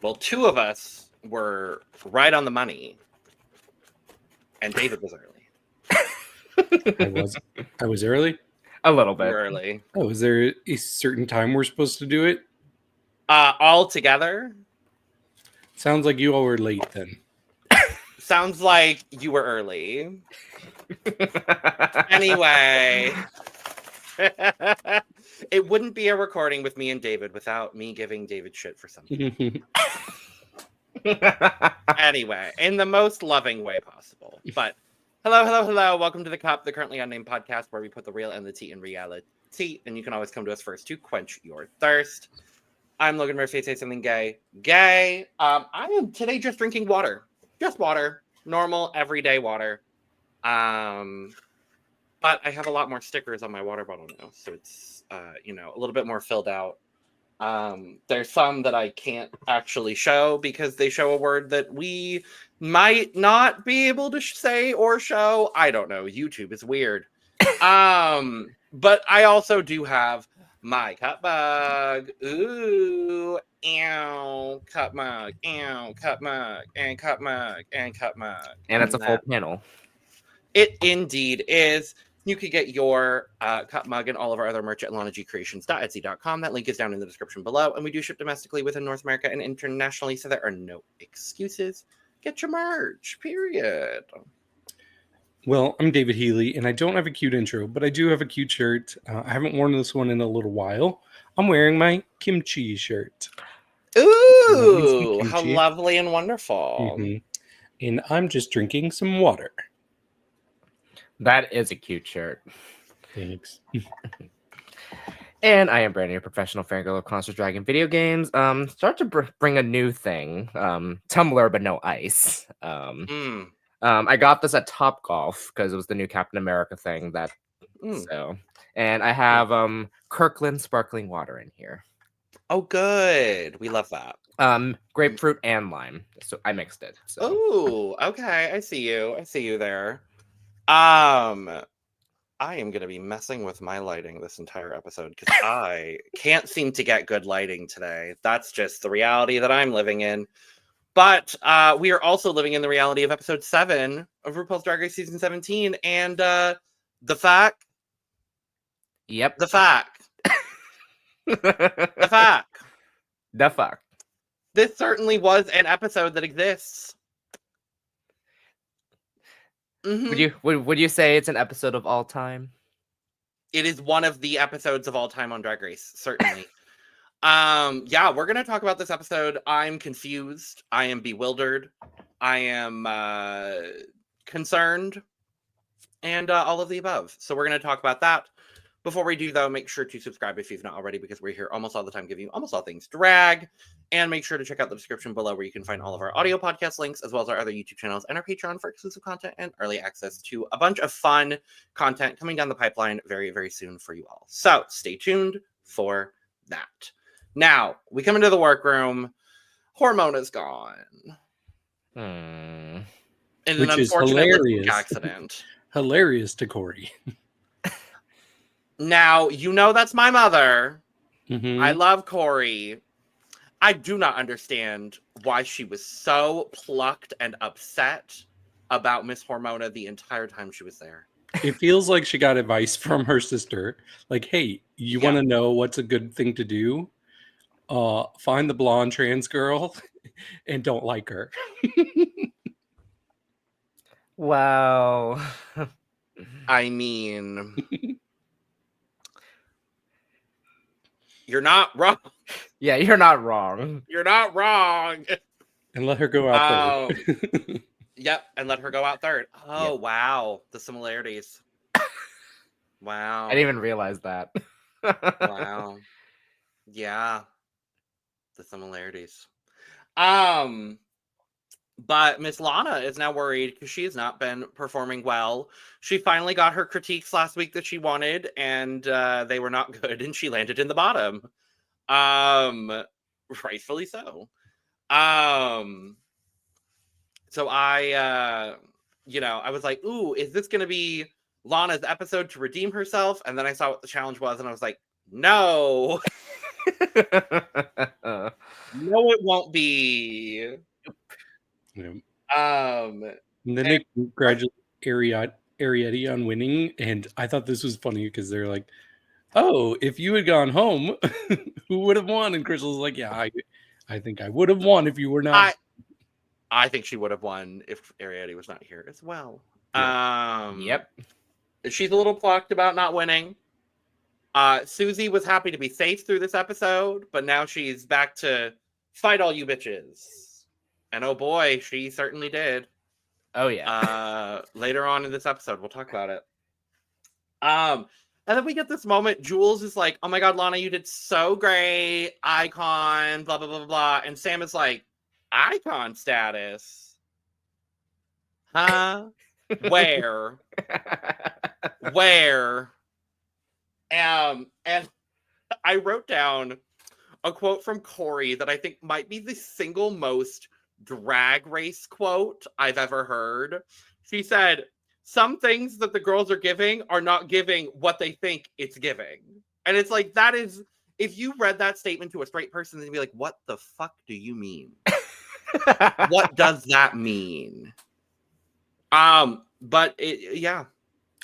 Well, two of us were right on the money, and David was early. I was early? A little bit. Early. Oh, is there a certain time we're supposed to do it? All together? Sounds like you all were late then. Sounds like you were early. Anyway. It wouldn't be a recording with me and David without me giving David shit for something. Anyway, in the most loving way possible. But hello. Welcome to the Cup, the Currently Unnamed Podcast, where we put the real and the tea in reality. And you can always come to us first to quench your thirst. I'm Logan Murphy. Say something gay. I am today just drinking water. Just water. Normal, everyday water. But I have a lot more stickers on my water bottle now, so it's a little bit more filled out. There's some that I can't actually show because they show a word that we might not be able to say or show. I don't know. YouTube is weird. But I also do have my cup mug. Ooh, ew, cup mug, ew, cup mug, and cup mug, and cup mug. And it's a full panel. It indeed is. You could get your cup mug and all of our other merch at lanagcreations.etsy.com. That link is down in the description below. And we do ship domestically within North America and internationally, so there are no excuses. Get your merch, period. Well, I'm David Healy, and I don't have a cute intro, but I do have a cute shirt. I haven't worn this one in a little while. I'm wearing my kimchi shirt. Ooh, how lovely and wonderful. Mm-hmm. And I'm just drinking some water. That is a cute shirt. Thanks. And I am Brandon, your professional fangirl of Concert Dragon video games. Start to bring a new thing. Tumblr, but no ice. I got this at Topgolf because it was the new Captain America thing. And I have Kirkland sparkling water in here. Oh, good. We love that. Grapefruit and lime. So I mixed it. So. Oh, okay. I see you there. I am going to be messing with my lighting this entire episode because I can't seem to get good lighting today. That's just the reality that I'm living in. But we are also living in the reality of episode 7 of RuPaul's Drag Race season 17. And the fact. Yep. The fact. The fact. The fact. This certainly was an episode that exists. Mm-hmm. Would you say it's an episode of all time? It is one of the episodes of all time on Drag Race, certainly. Yeah, we're gonna talk about this episode. I'm confused. I am bewildered. I am concerned, and all of the above. So we're gonna talk about that. Before we do, though, make sure to subscribe if you've not already, because we're here almost all the time giving you almost all things drag. And make sure to check out the description below where you can find all of our audio podcast links, as well as our other YouTube channels and our Patreon for exclusive content and early access to a bunch of fun content coming down the pipeline very, very soon for you all. So stay tuned for that. Now, we come into the workroom. Hormone is gone. In an unfortunate hilarious accident. Hilarious to Corey. Now, that's my mother. Mm-hmm. I love Corey. I do not understand why she was so plucked and upset about Miss Hormona the entire time she was there. It feels like she got advice from her sister. Like, hey, you want to know what's a good thing to do? Find the blonde trans girl and don't like her. Wow. I mean... You're not wrong. Yeah, you're not wrong. You're not wrong. And let her go out third. Yep, and let her go out third. Oh, yep. Wow. The similarities. Wow. I didn't even realize that. Wow. Yeah. The similarities. But Miss Lana is now worried because she has not been performing well. She finally got her critiques last week that she wanted, and they were not good, and she landed in the bottom. Rightfully so. So I was like, ooh, is this going to be Lana's episode to redeem herself? And then I saw what the challenge was, and I was like, no. No, it won't be. Yeah. And then they congratulate Arietti on winning, and I thought this was funny because they're like, "Oh, if you had gone home, who would have won?" And Crystal's like, "Yeah, I think I would have won if you were not." I think she would have won if Arietti was not here as well. Yep. She's a little plucked about not winning. Susie was happy to be safe through this episode, but now she's back to fight all you bitches. And oh boy, she certainly did. Oh yeah. Later on in this episode, we'll talk about it. And then we get this moment. Jules is like, "Oh my God, Lana, you did so great. Icon, blah, blah, blah, blah, blah." And Sam is like, "Icon status? Huh? Where? Where?" And I wrote down a quote from Corey that I think might be the single most drag race quote I've ever heard. She said, "Some things that the girls are giving are not giving what they think it's giving." And it's like, that is, if you read that statement to a straight person, they'd be like, "What the fuck do you mean? What does that mean?" But yeah.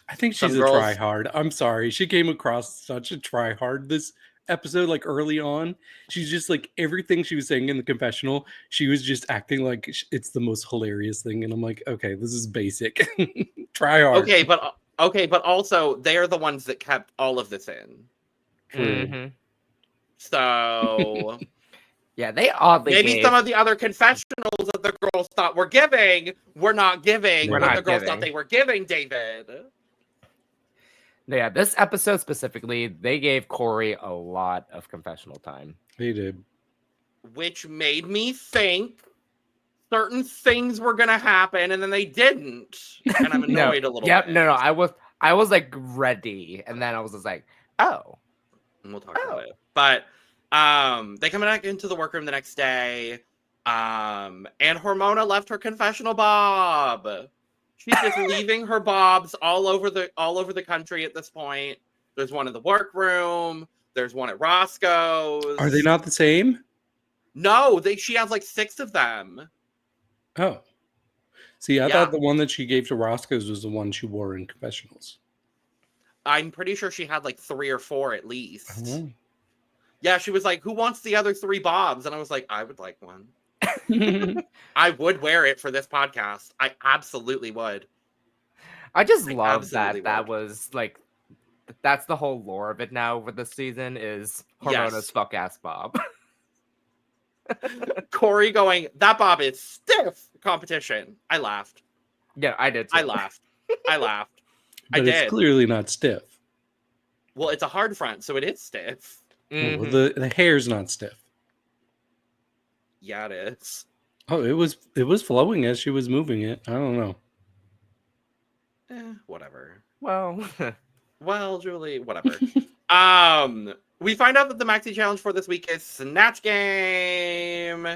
I think she's a tryhard. I'm sorry. She came across such a tryhard this episode, like early on. She's just like, everything she was saying in the confessional, she was just acting like it's the most hilarious thing. And I'm like, okay, this is basic. Try hard. Okay, but also they're the ones that kept all of this in. Mm-hmm. So yeah, they oddly maybe some of the other confessionals that the girls thought were giving were not giving what the girls thought they were giving, David. Yeah, this episode specifically, they gave Corey a lot of confessional time. They did. Which made me think certain things were gonna happen, and then they didn't. And I'm annoyed a little bit. No, I was like ready, and then I was just like, oh. And we'll talk about it. But they come back into the workroom the next day, and Hormona left her confessional bob. She's just leaving her bobs all over the country at this point. There's one in the workroom. There's one at Roscoe's. Are they not the same? No, she has like 6 of them. Oh. See, I thought the one that she gave to Roscoe's was the one she wore in confessionals. I'm pretty sure she had like 3 or 4 at least. Oh. Yeah, she was like, "Who wants the other 3 bobs?" And I was like, "I would like one." I would wear it for this podcast. I absolutely would. I just love that was like, that's the whole lore of it now for this season is Hormona's fuck ass bob. Corey going, "That bob is stiff." Competition. I laughed. Yeah, I did too. I laughed. But it's clearly not stiff. Well, it's a hard front, so it is stiff. Mm-hmm. Well, the hair's not stiff. Yeah, it is. Oh, it was flowing as she was moving it. I don't know. Whatever. Well, Julie, whatever. We find out that the maxi challenge for this week is Snatch Game.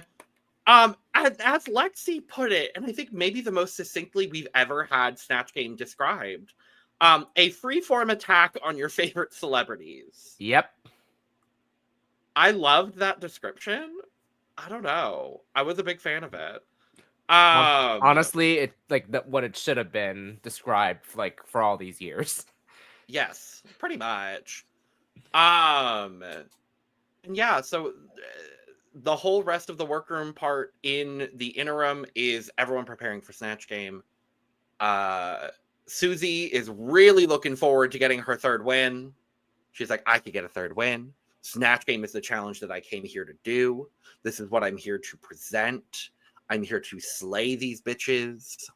As Lexi put it, and I think maybe the most succinctly we've ever had Snatch Game described, a free-form attack on your favorite celebrities. Yep. I loved that description. I don't know. I was a big fan of it. Honestly, it like what it should have been described like for all these years. Yes, pretty much. And yeah, so the whole rest of the workroom part in the interim is everyone preparing for Snatch Game. Susie is really looking forward to getting her 3rd win. She's like, "I could get a 3rd win. Snatch Game is the challenge that I came here to do. This is what I'm here to present. I'm here to slay these bitches."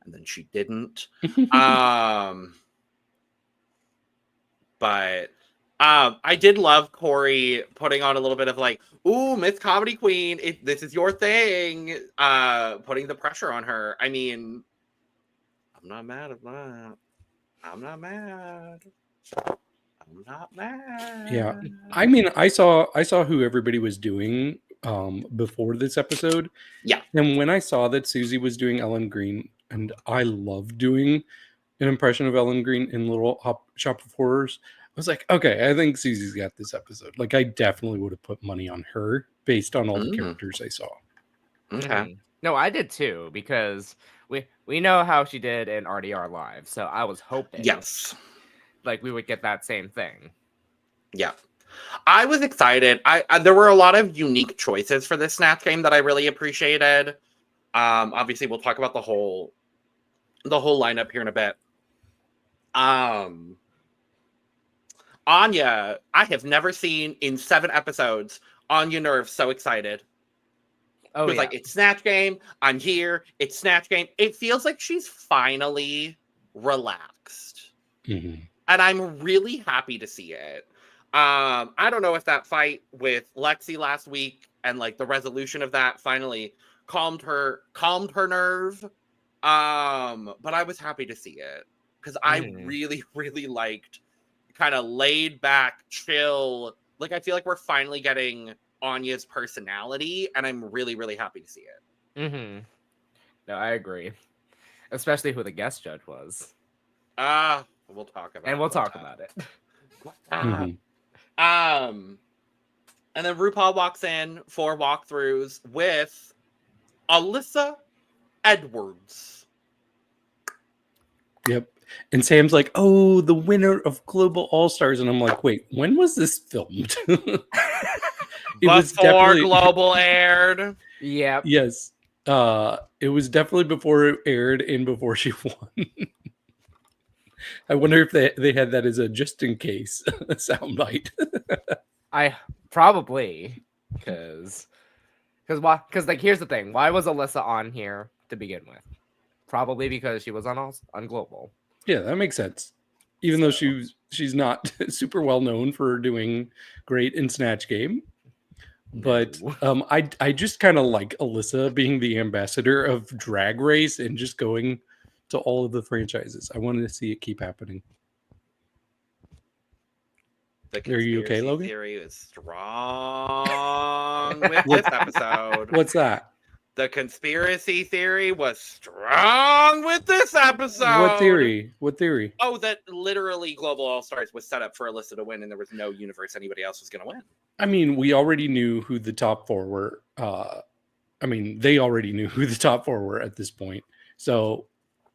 And then she didn't. But I did love Corey putting on a little bit of like, "Ooh, Miss Comedy Queen, this is your thing." Putting the pressure on her. I mean, I'm not mad at that. I'm not mad. Yeah, I mean, I saw who everybody was doing before this episode. Yeah, and when I saw that Susie was doing Ellen Green, and I love doing an impression of Ellen Green in Little Shop of Horrors, was like, okay, I think Susie's got this episode. Like, I definitely would have put money on her based on all the characters I saw. Okay. No, I did too, because we know how she did in RDR Live, so I was hoping like we would get that same thing. Yeah. I was excited. I there were a lot of unique choices for this Snatch Game that I really appreciated. Obviously we'll talk about the whole lineup here in a bit. Anya, I have never seen in 7 episodes Anya Nerve so excited. Oh, it was like, it's Snatch Game. I'm here. It's Snatch Game. It feels like she's finally relaxed. Mm-hmm. And I'm really happy to see it. I don't know if that fight with Lexi last week and like the resolution of that finally calmed her nerve. But I was happy to see it because I really, really liked kind of laid back, chill. Like, I feel like we're finally getting Anya's personality, and I'm really, really happy to see it. Mm-hmm. No, I agree. Especially who the guest judge was. We'll talk about it. And we'll talk about it. And then RuPaul walks in for walkthroughs with Alyssa Edwards. Yep. And Sam's like, oh, the winner of Global All-Stars. And I'm like, wait, when was this filmed? It was definitely Global aired. Yeah. Yes. It was definitely before it aired and before she won. I wonder if they had that as a just in case soundbite. I probably because like here's the thing. Why was Alyssa on here to begin with? Probably because she was on Global. Yeah, that makes sense. Even though she's not super well known for doing great in Snatch Game. But I just kind of like Alyssa being the ambassador of Drag Race and just going to all of the franchises. I wanted to see it keep happening. Are you okay, Logan? Theory is strong with this episode. What's that? The conspiracy theory was strong with this episode. What theory? What theory? Oh, that literally Global All-Stars was set up for Alyssa to win, and there was no universe anybody else was going to win. I mean, we already knew who the top 4 were. They already knew who the top 4 were at this point. So,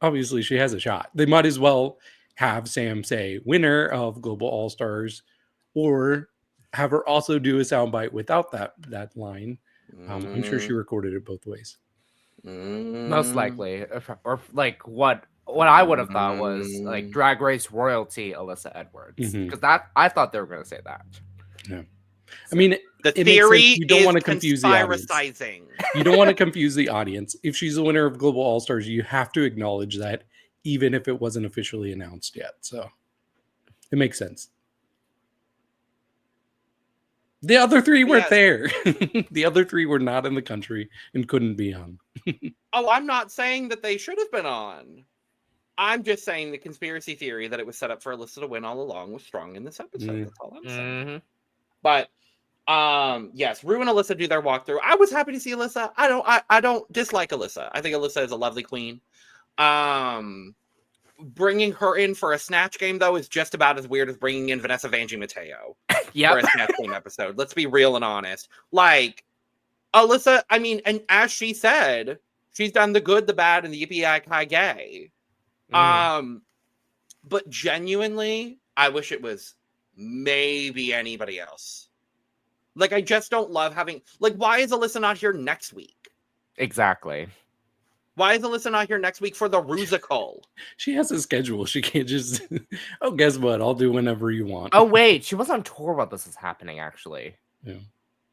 obviously, she has a shot. They might as well have Sam say, winner of Global All-Stars, or have her also do a soundbite without that line. I'm sure she recorded it both ways. Most likely. Or like what I would have thought was like Drag Race royalty Alyssa Edwards. Because I thought they were going to say that. Yeah. I mean, the theory you don't want to confuse the audience. You don't want to confuse the audience. If she's the winner of Global All-Stars, you have to acknowledge that, even if it wasn't officially announced yet. So it makes sense. The other 3 weren't there. The other 3 were not in the country and couldn't be on. Oh, I'm not saying that they should have been on. I'm just saying the conspiracy theory that it was set up for Alyssa to win all along was strong in this episode. That's all I'm saying. But yes, Ru and Alyssa do their walkthrough. I was happy to see Alyssa. I don't dislike Alyssa. I think Alyssa is a lovely queen. Bringing her in for a Snatch Game, though, is just about as weird as bringing in Vanessa Vanjie Mateo for a Snatch Game episode. Let's be real and honest. Like, Alyssa, I mean, and as she said, she's done the good, the bad, and the yippee-yi-ki-yay. But genuinely, I wish it was maybe anybody else. Like, I just don't love having... Like, why is Alyssa not here next week? Exactly. Why is Alyssa not here next week for the Rusical? She has a schedule. She can't just, oh, guess what? I'll do whenever you want. Oh, wait. She was on tour while this is happening, actually. Yeah.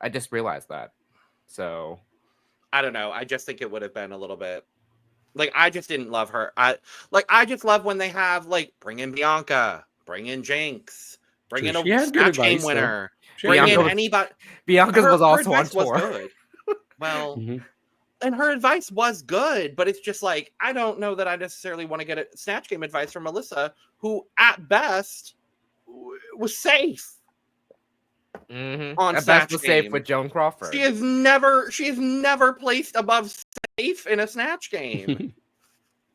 I just realized that. So. I don't know. I just think it would have been a little bit. Like, I just didn't love her. I just love when they have, like, bring in Bianca, bring in Jinx, bring in a Snatch Game winner, bring in anybody. Bianca's was also on tour. Was good. Well... And her advice was good, but it's just like, I don't know that I necessarily want to get a Snatch Game advice from Alyssa, who at best was safe. On at Snatch best was Game. Safe with Joan Crawford. She is never placed above safe in a Snatch Game.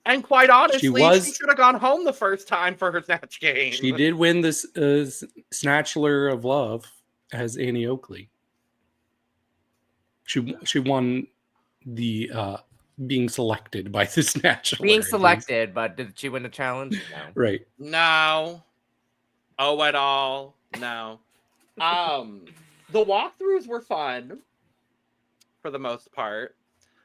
And quite honestly, she should have gone home the first time for her Snatch Game. She did win this Snatchler of Love as Annie Oakley. She won the being selected by the Snatchler. Being selected, but did she win the challenge? No. Right. No. Oh, at all. No. The walkthroughs were fun for the most part.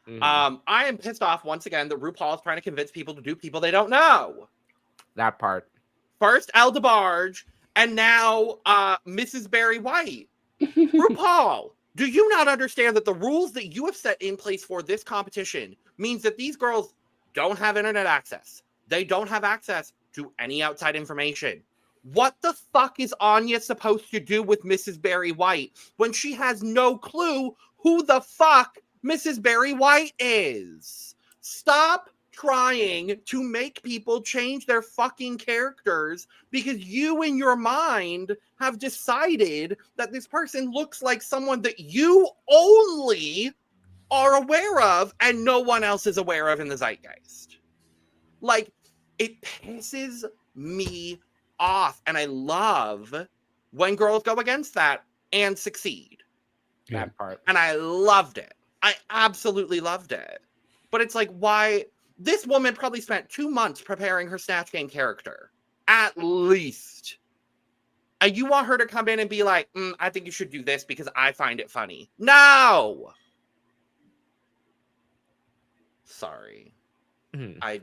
Mm-hmm. I am pissed off once again that RuPaul is trying to convince people to do people they don't know. That part. First El DeBarge, and now Mrs. Barry White. RuPaul, do you not understand that the rules that you have set in place for this competition means that these girls don't have internet access? They don't have access to any outside information. What the fuck is Anya supposed to do with Mrs. Barry White when she has no clue who the fuck Mrs. Barry White is? Stop trying to make people change their fucking characters because you in your mind have decided that this person looks like someone that you only are aware of and no one else is aware of in the zeitgeist. Like, it pisses me off, and I love when girls go against that and succeed. That part. And I loved it. I absolutely loved it. But it's like, why? This woman probably spent 2 months preparing her Snatch Game character. At least. And you want her to come in and be like, I think you should do this because I find it funny. No! Sorry. I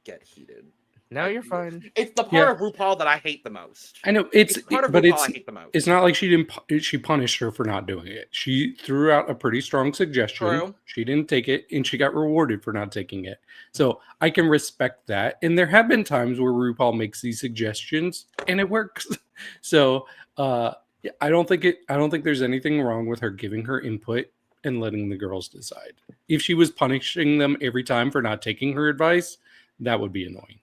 get heated. No, you're fine. It's the part of RuPaul that I hate the most. I know it's part of RuPaul I hate the most. It's not like she punished her for not doing it. She threw out a pretty strong suggestion. True. She didn't take it, and she got rewarded for not taking it. So I can respect that. And there have been times where RuPaul makes these suggestions, and it works. So I don't think there's anything wrong with her giving her input and letting the girls decide. If she was punishing them every time for not taking her advice, that would be annoying.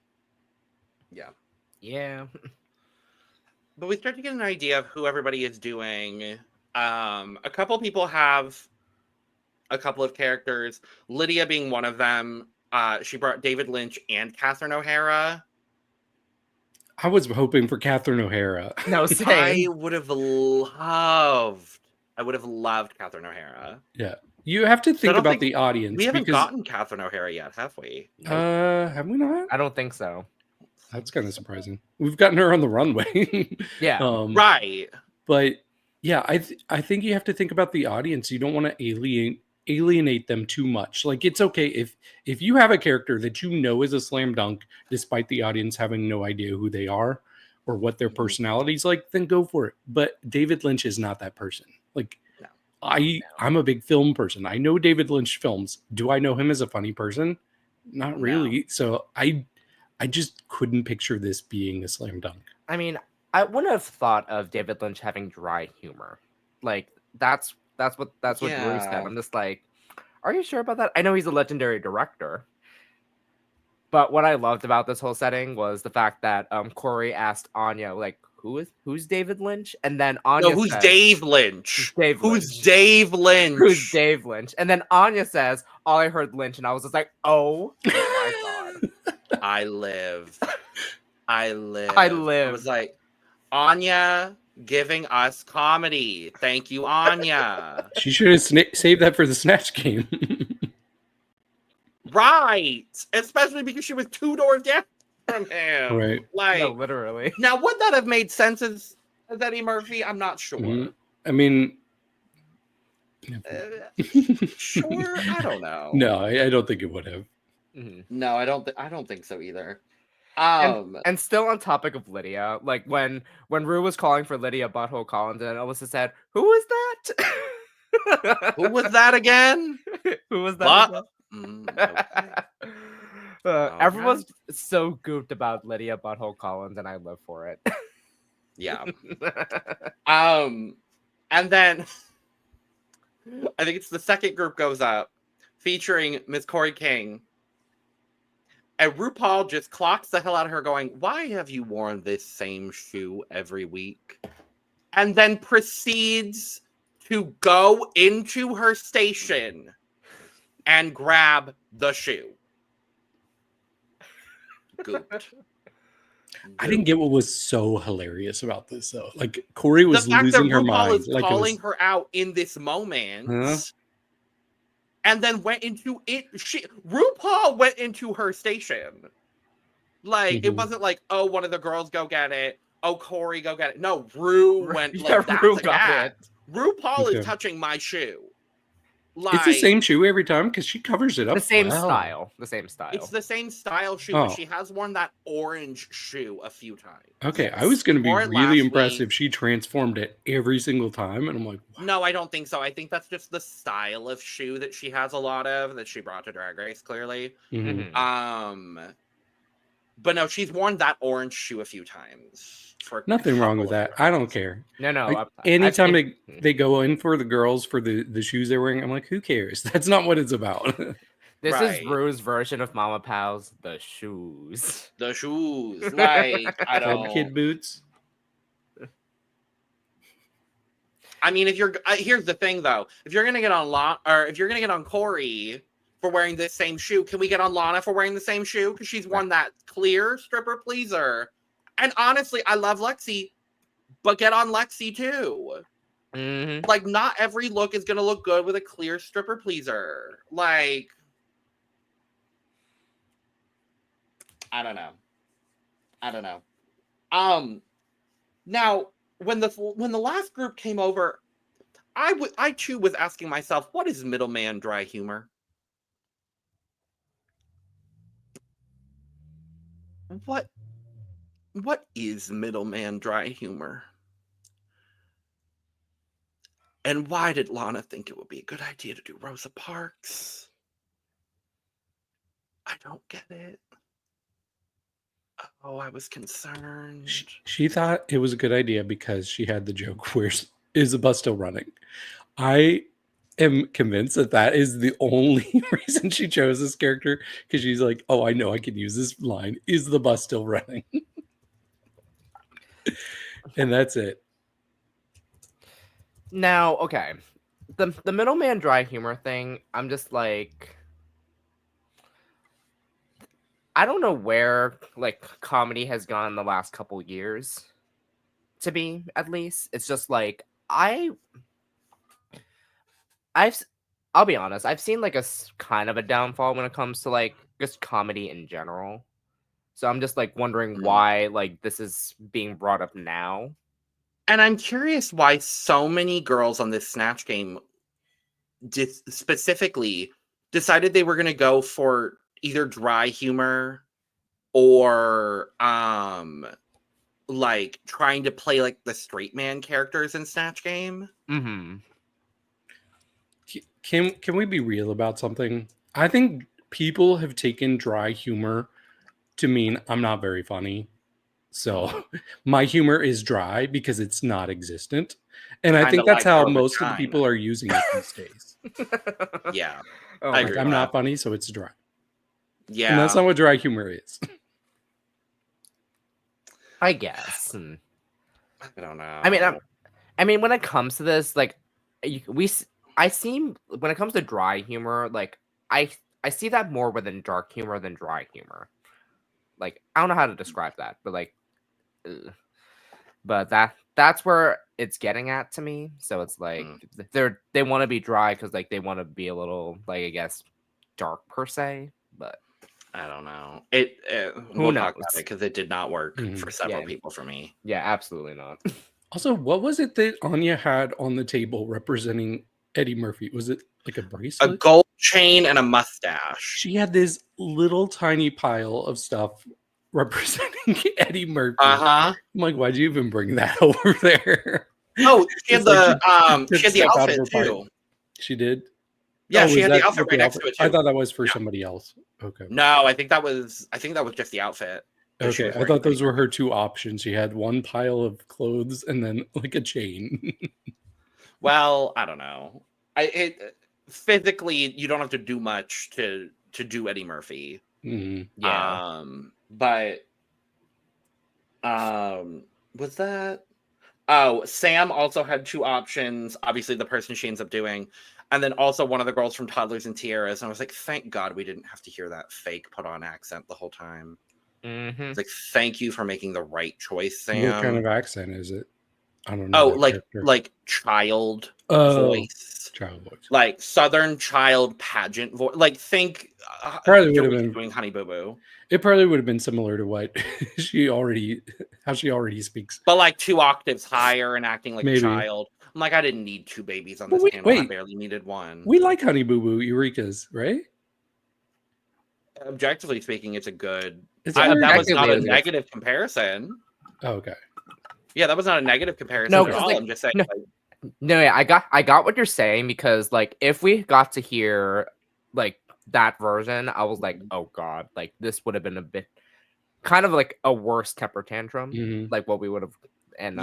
Yeah. But we start to get an idea of who everybody is doing. A couple people have a couple of characters. Lydia being one of them. She brought David Lynch and Catherine O'Hara. I was hoping for Catherine O'Hara. No, same. I would have loved Catherine O'Hara. Yeah. You have to think about the audience. We haven't gotten Catherine O'Hara yet, have we? Have we not? I don't think so. That's kind of surprising. We've gotten her on the runway. Yeah. Right. But yeah, I think you have to think about the audience. You don't want to alienate them too much. Like, it's okay if you have a character that you know is a slam dunk, despite the audience having no idea who they are or what their personality's like, then go for it. But David Lynch is not that person. Like, no. I'm a big film person. I know David Lynch films. Do I know him as a funny person? Not really. No. So I just couldn't picture this being a slam dunk. I mean, I wouldn't have thought of David Lynch having dry humor. Like, that's what Drew said. I'm just like, are you sure about that? I know he's a legendary director. But what I loved about this whole setting was the fact that Corey asked Anya, like, who's David Lynch? And then Anya who's says, Dave Lynch? Who's Dave Lynch? Who's Dave Lynch? And then Anya says, all I heard Lynch, and I was just like, oh my God. I live. I was like, Anya giving us comedy. Thank you, Anya. She should have saved that for the Snatch Game. Right. Especially because she was 2 doors down from him. Right. Like, no, literally. Now, would that have made sense as Eddie Murphy? I'm not sure. Mm-hmm. I mean... Sure? I don't know. No, I don't think it would have. Mm-hmm. No, I don't think so either. And still on topic of Lydia, like when Rue was calling for Lydia Butthole Collins, and Alyssa said, "Who is that? Who was that again? Who was that?" Okay. Everyone's so gooped about Lydia Butthole Collins, and I live for it. Yeah. And then I think it's the second group goes up, featuring Miss Corey King. And RuPaul just clocks the hell out of her going, why have you worn this same shoe every week? And then proceeds to go into her station and grab the shoe. Gooped. I didn't get what was so hilarious about this though. Like Corey was the fact losing that her RuPaul mind. is Like calling her out in this moment, and then went into it. RuPaul went into her station. Like it wasn't like, oh, one of the girls go get it. Oh, Corey go get it. No, Ru went like that's Ru a got cat. it. RuPaul is touching my shoe. Like, it's the same shoe every time because she covers it up. The same well. style. The same style. It's the same style shoe, but she has worn that orange shoe a few times. Okay, I was going to be really impressed if she transformed it every single time, and I'm like, wow. No, I don't think so. I think that's just the style of shoe that she has a lot of that she brought to Drag Race, clearly. But no, she's worn that orange shoe a few times. Nothing wrong with that. I don't care. No. Like, anytime they go in for the girls for the shoes they're wearing, I'm like, who cares? That's not what it's about. This is Ru's version of Mama Pow's the shoes. The shoes, like I don't kid boots. I mean, if you're here's the thing though, if you're gonna get on if you're gonna get on Corey for wearing this same shoe, can we get on Lana for wearing the same shoe? Because she's worn that clear stripper pleaser. And honestly, I love Lexi, but get on Lexi too. Like, not every look is gonna look good with a clear stripper pleaser. Like, I don't know. Now when the last group came over, I too was asking myself, what is middleman dry humor? What is middleman dry humor? And why did Lana think it would be a good idea to do Rosa Parks? I don't get it. Oh, I was concerned. She thought it was a good idea because she had the joke, where's is the bus still running? I am convinced that is the only reason she chose this character, because she's like, oh, I know I can use this line. Is the bus still running? And that's it. Now, okay. The middleman dry humor thing, I'm just like, I don't know where like comedy has gone the last couple years, to be at least. It's just like I'll be honest, I've seen like a kind of a downfall when it comes to like just comedy in general. So I'm just like wondering why like this is being brought up now. And I'm curious why so many girls on this Snatch Game specifically decided they were going to go for either dry humor or like trying to play like the straight man characters in Snatch Game. Can we be real about something? I think people have taken dry humor to mean I'm not very funny. So my humor is dry because it's not existent. And I think that's how most of the people are using it these days. Yeah. I agree. I'm not funny, so it's dry. Yeah. And that's not what dry humor is. I guess. I don't know. I mean, when it comes to this, like I seem when it comes to dry humor, like I see that more within dark humor than dry humor. Like, I don't know how to describe that, but like, but that's where it's getting at to me. So it's like they want to be dry because like they want to be a little like, I guess, dark per se. But I don't know. We'll talk about it because it did not work for several people for me. Yeah, absolutely not. Also, what was it that Anya had on the table representing Eddie Murphy? Was it like a bracelet? A gold chain and a mustache. She had this little tiny pile of stuff representing Eddie Murphy. I'm like, why'd you even bring that over there? No, she had the outfit too. She did? Yeah, she had the outfit right next to it too. I thought that was for somebody else. Okay. No, I think that was just the outfit. Okay, I thought those were her two options. She had one pile of clothes and then like a chain. Well, I don't know. Physically, you don't have to do much to do Eddie Murphy. Yeah. But was that? Oh, Sam also had two options. Obviously, the person she ends up doing, and then also one of the girls from Toddlers and Tiaras. And I was like, thank God we didn't have to hear that fake put on accent the whole time. It's like, thank you for making the right choice, Sam. What kind of accent is it? I don't know. Like child voice. Child voice. Like Southern child pageant voice. Like think probably would have been doing Honey Boo Boo. It probably would have been similar to what how she already speaks. But like 2 octaves higher and acting like a child. I'm like, I didn't need 2 babies on this panel. I barely needed 1. We like Honey Boo Boo Eureka's, right? Objectively speaking, it's a good. That was not a negative comparison. Oh, okay. Yeah, that was not a negative comparison at all. I'm just saying. Yeah, I got what you're saying, because like if we got to hear like that version, I was like, oh god, like this would have been a bit kind of like a worse temper tantrum, like what we would have. And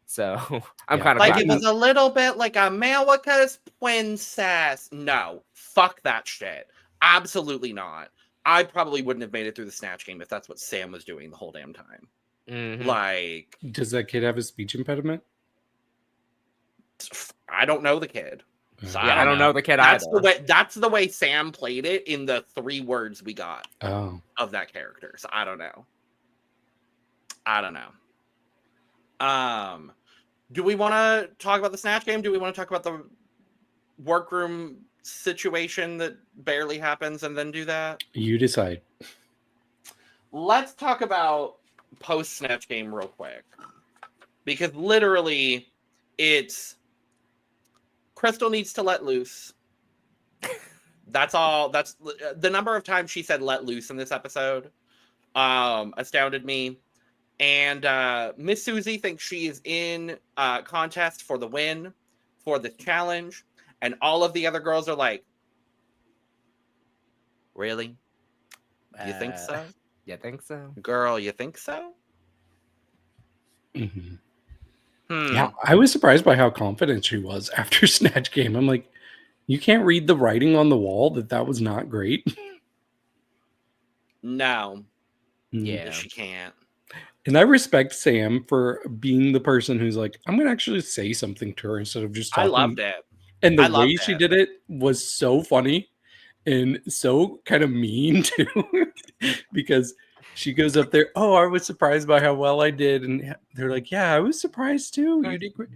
so I'm kind of like, it was a little bit like America's princess. No, fuck that shit. Absolutely not. I probably wouldn't have made it through the Snatch Game if that's what Sam was doing the whole damn time. Like, does that kid have a speech impediment? I don't know the kid. So I don't know the kid either. That's the way Sam played it in the 3 words we got of that character. So I don't know. Do we want to talk about the Snatch Game? Do we want to talk about the workroom situation that barely happens and then do that? You decide. Let's talk about post Snatch Game real quick, because literally it's Crystal needs to let loose. That's all. That's the number of times she said let loose in this episode astounded me. And Miss Susie thinks she is in contest for the win for the challenge, and all of the other girls are like, really? You think so? You think so? Girl, you think so? Yeah, I was surprised by how confident she was after Snatch Game. I'm like, you can't read the writing on the wall that was not great. No. Yeah, she can't. And I respect Sam for being the person who's like, I'm going to actually say something to her instead of just talking. I loved it. And the way she did it was so funny and so kind of mean too, because she goes up there, oh, I was surprised by how well I did. And they're like, yeah, I was surprised too. You did great.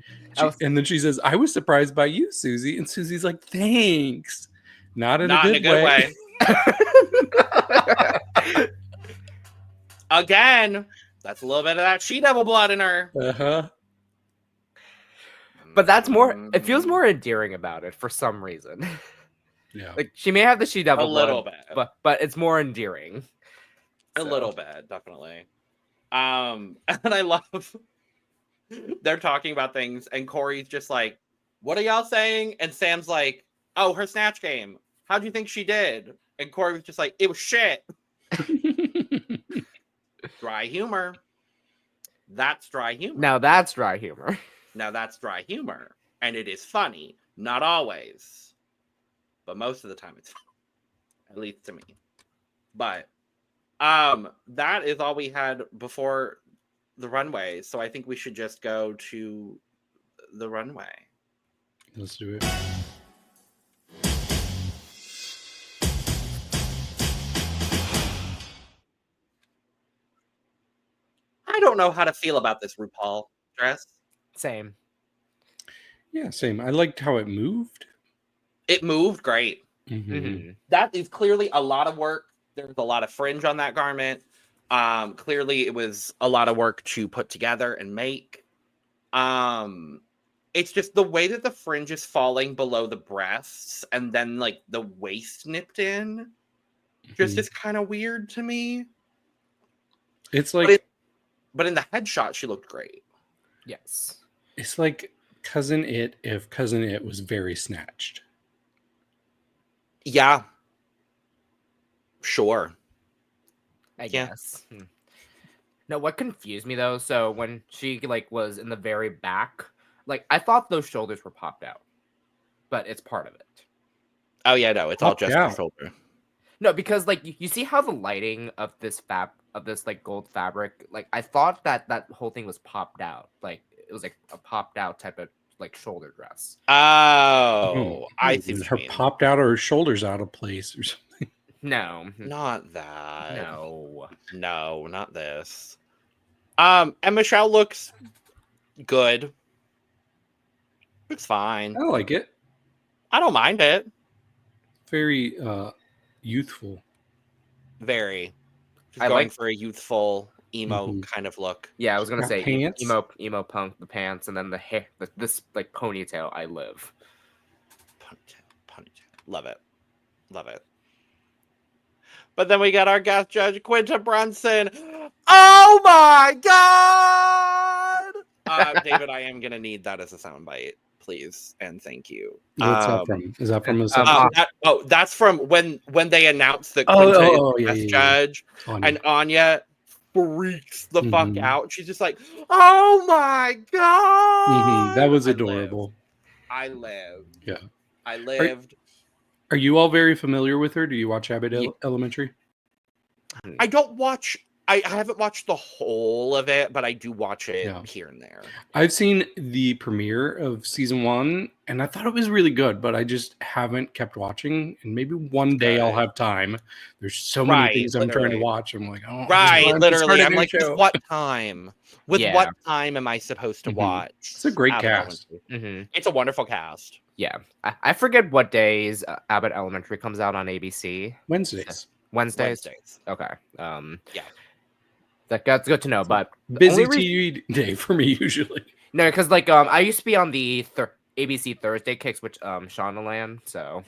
And then she says, I was surprised by you, Susie. And Susie's like, thanks. Not in a good way. Again, that's a little bit of that she-devil blood in her. But that's more, it feels more endearing about it for some reason. Yeah. Like she may have the she-devil blood, little bit. But it's more endearing. A little bit, definitely. And I love they're talking about things, and Corey's just like, what are y'all saying? And Sam's like, oh, her Snatch Game. How'd you think she did? And Corey was just like, it was shit. Dry humor. That's dry humor. Now that's dry humor. And it is funny. Not always. But most of the time it's funny. At least to me. But that is all we had before the runway. So I think we should just go to the runway. Let's do it. I don't know how to feel about this RuPaul dress. Same. Yeah, same. I liked how it moved. It moved great. That is clearly a lot of work. There's a lot of fringe on that garment. Clearly, it was a lot of work to put together and make. It's just the way that the fringe is falling below the breasts and then like the waist nipped in just is kind of weird to me. It's like, but in the headshot, she looked great. Yes. It's like Cousin It if Cousin It was very snatched. Yeah. Sure. I guess. No, what confused me though, so when she like was in the very back, like I thought those shoulders were popped out, but it's part of it. Oh yeah, no, it's all just the shoulder. No, because like you see how the lighting of this like gold fabric, like I thought that whole thing was popped out, like it was like a popped out type of like shoulder dress. Oh, I see. Her popped out or her shoulders out of place or something. No. Not that. No. No, not this. And Michelle looks good. Looks fine. I like it. I don't mind it. Very youthful. Very. She's I going like for a youthful emo kind of look. Yeah, I was gonna Got say pants. emo punk, the pants, and then the hair, this like ponytail. I live. Ponytail. Love it. Love it. But then we got our guest judge, Quinta Brunson. Oh my god! David, I am gonna need that as a soundbite, please, and thank you. What's that from? Is that from that's from when they announced that Quinta is the guest judge, and Anya freaks the fuck out. She's just like, "Oh my god!" That was adorable. I lived. Yeah, I lived. Are you all very familiar with her? Do you watch Abbott Elementary? I don't watch. I haven't watched the whole of it, but I do watch it here and there. I've seen the premiere of season 1, and I thought it was really good, but I just haven't kept watching. And maybe one day I'll have time. There's so many things I'm trying to watch. I'm like, oh, literally. I'm like, with what time? What time am I supposed to watch? It's a great cast. It's a wonderful cast. Yeah, I forget what days Abbott Elementary comes out on ABC. Wednesdays. Okay. Yeah. That's good to know, but busy TV day for me usually. No, because like I used to be on the ABC Thursday kicks, which Shaunaland. So,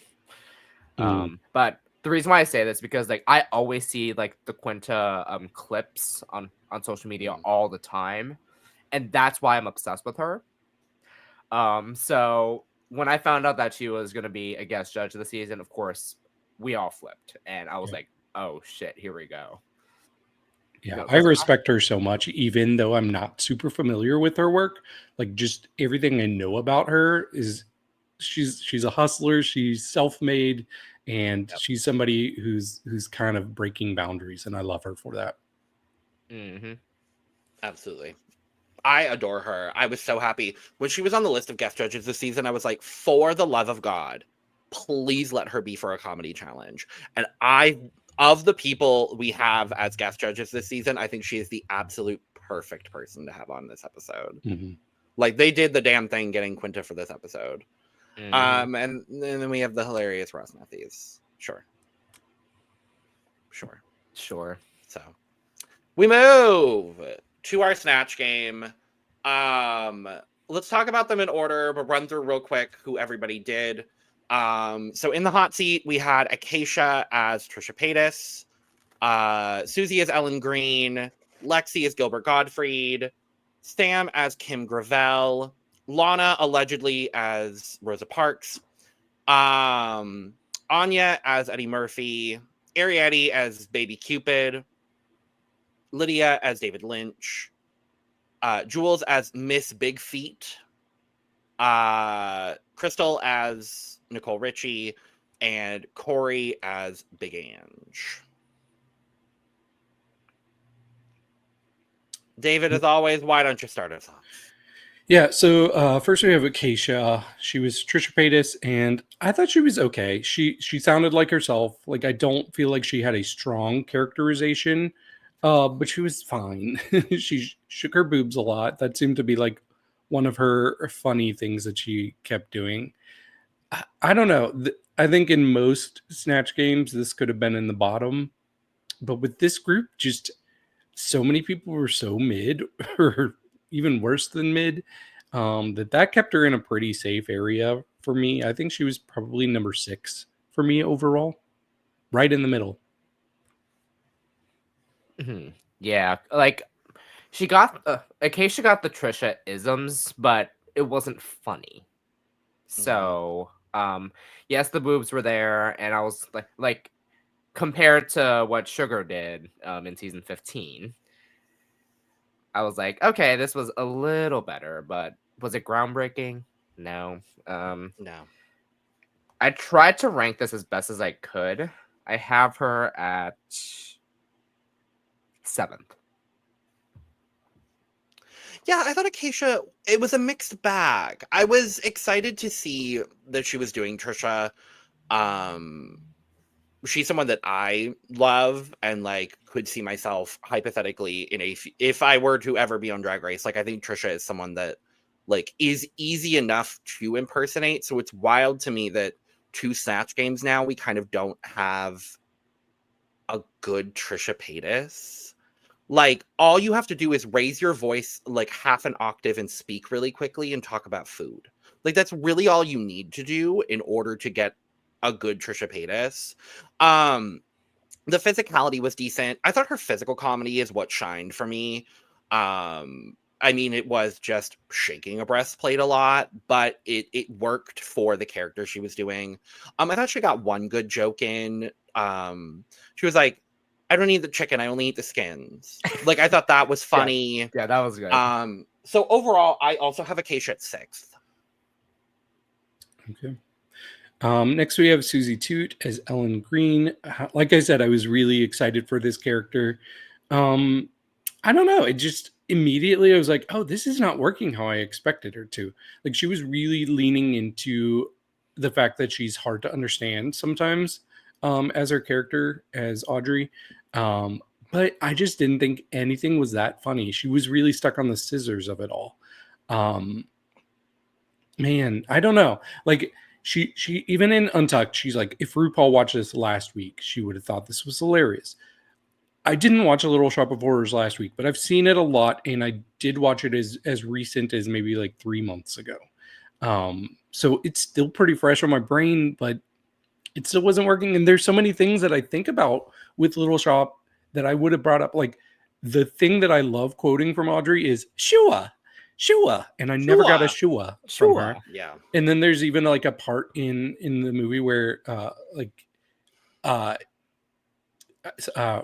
but the reason why I say this is because like I always see like the Quinta clips on social media all the time, and that's why I'm obsessed with her. So when I found out that she was gonna be a guest judge of the season, of course we all flipped, and I was like, oh shit, here we go. Yeah, I respect her so much, even though I'm not super familiar with her work. Like, just everything I know about her is she's a hustler, she's self-made, and she's somebody who's kind of breaking boundaries, and I love her for that. Absolutely. I adore her. I was so happy when she was on the list of guest judges this season. I was like, for the love of God, please let her be for a comedy challenge. And of the people we have as guest judges this season, I think she is the absolute perfect person to have on this episode. Like, they did the damn thing getting Quinta for this episode. And then we have the hilarious Ross Matthews. Sure. So we move to our Snatch Game. Let's talk about them in order, but run through real quick who everybody did. So in the hot seat, we had Acacia as Trisha Paytas, Susie as Ellen Green, Lexi as Gilbert Gottfried, Sam as Kim Gravel, Lana allegedly as Rosa Parks, Anya as Eddie Murphy, Ariadne as Baby Cupid, Lydia as David Lynch, Jules as Miss Big Feet, Crystal as Nicole Richie, and Corey as Big Ange. David, as always, why don't you start us off? Yeah, so first we have Acacia. She was Trisha Paytas, and I thought she was okay. She sounded like herself. Like, I don't feel like she had a strong characterization, but she was fine. She shook her boobs a lot. That seemed to be like one of her funny things that she kept doing. I don't know. I think in most Snatch Games, this could have been in the bottom. But with this group, just so many people were so mid, or even worse than mid, that kept her in a pretty safe area for me. I think she was probably number 6 for me overall. Right in the middle. Yeah, like, Acacia got the Trisha isms, but it wasn't funny. So, yes, the boobs were there, and I was like compared to what Sugar did in season 15, I was like, okay, this was a little better, but was it groundbreaking? No. No. I tried to rank this as best as I could. I have her at 7th. Yeah, I thought Acacia, it was a mixed bag. I was excited to see that she was doing Trisha. she's someone that I love and like could see myself hypothetically if I were to ever be on Drag Race. Like I think Trisha is someone that like is easy enough to impersonate. So it's wild to me that 2 Snatch Games now we kind of don't have a good Trisha Paytas. Like all you have to do is raise your voice like half an octave and speak really quickly and talk about food. Like that's really all you need to do in order to get a good Trisha Paytas. The physicality was decent. I thought her physical comedy is what shined for me. I mean, it was just shaking a breastplate a lot, but it worked for the character she was doing. I thought she got one good joke in. She was like, I don't eat the chicken, I only eat the skins. Like, I thought that was funny. Yeah, that was good. So overall, I also have Acacia at 6th. Okay. Next we have Susie Toot as Ellen Green. Like I said, I was really excited for this character. I don't know. It just immediately I was like, oh, this is not working how I expected her to. Like she was really leaning into the fact that she's hard to understand sometimes as her character, as Audrey. But I just didn't think anything was that funny. She was really stuck on the scissors of it all. Man, I don't know. Like she even in Untucked, she's like, if RuPaul watched this last week, she would have thought this was hilarious. I didn't watch A Little Shop of Horrors last week, but I've seen it a lot, and I did watch it as recent as maybe like 3 months ago. So it's still pretty fresh on my brain, but it still wasn't working. And there's so many things that I think about with Little Shop that I would have brought up. Like the thing that I love quoting from Audrey is Shua, and I never got a Shua from her. Yeah. And then there's even like a part in the movie where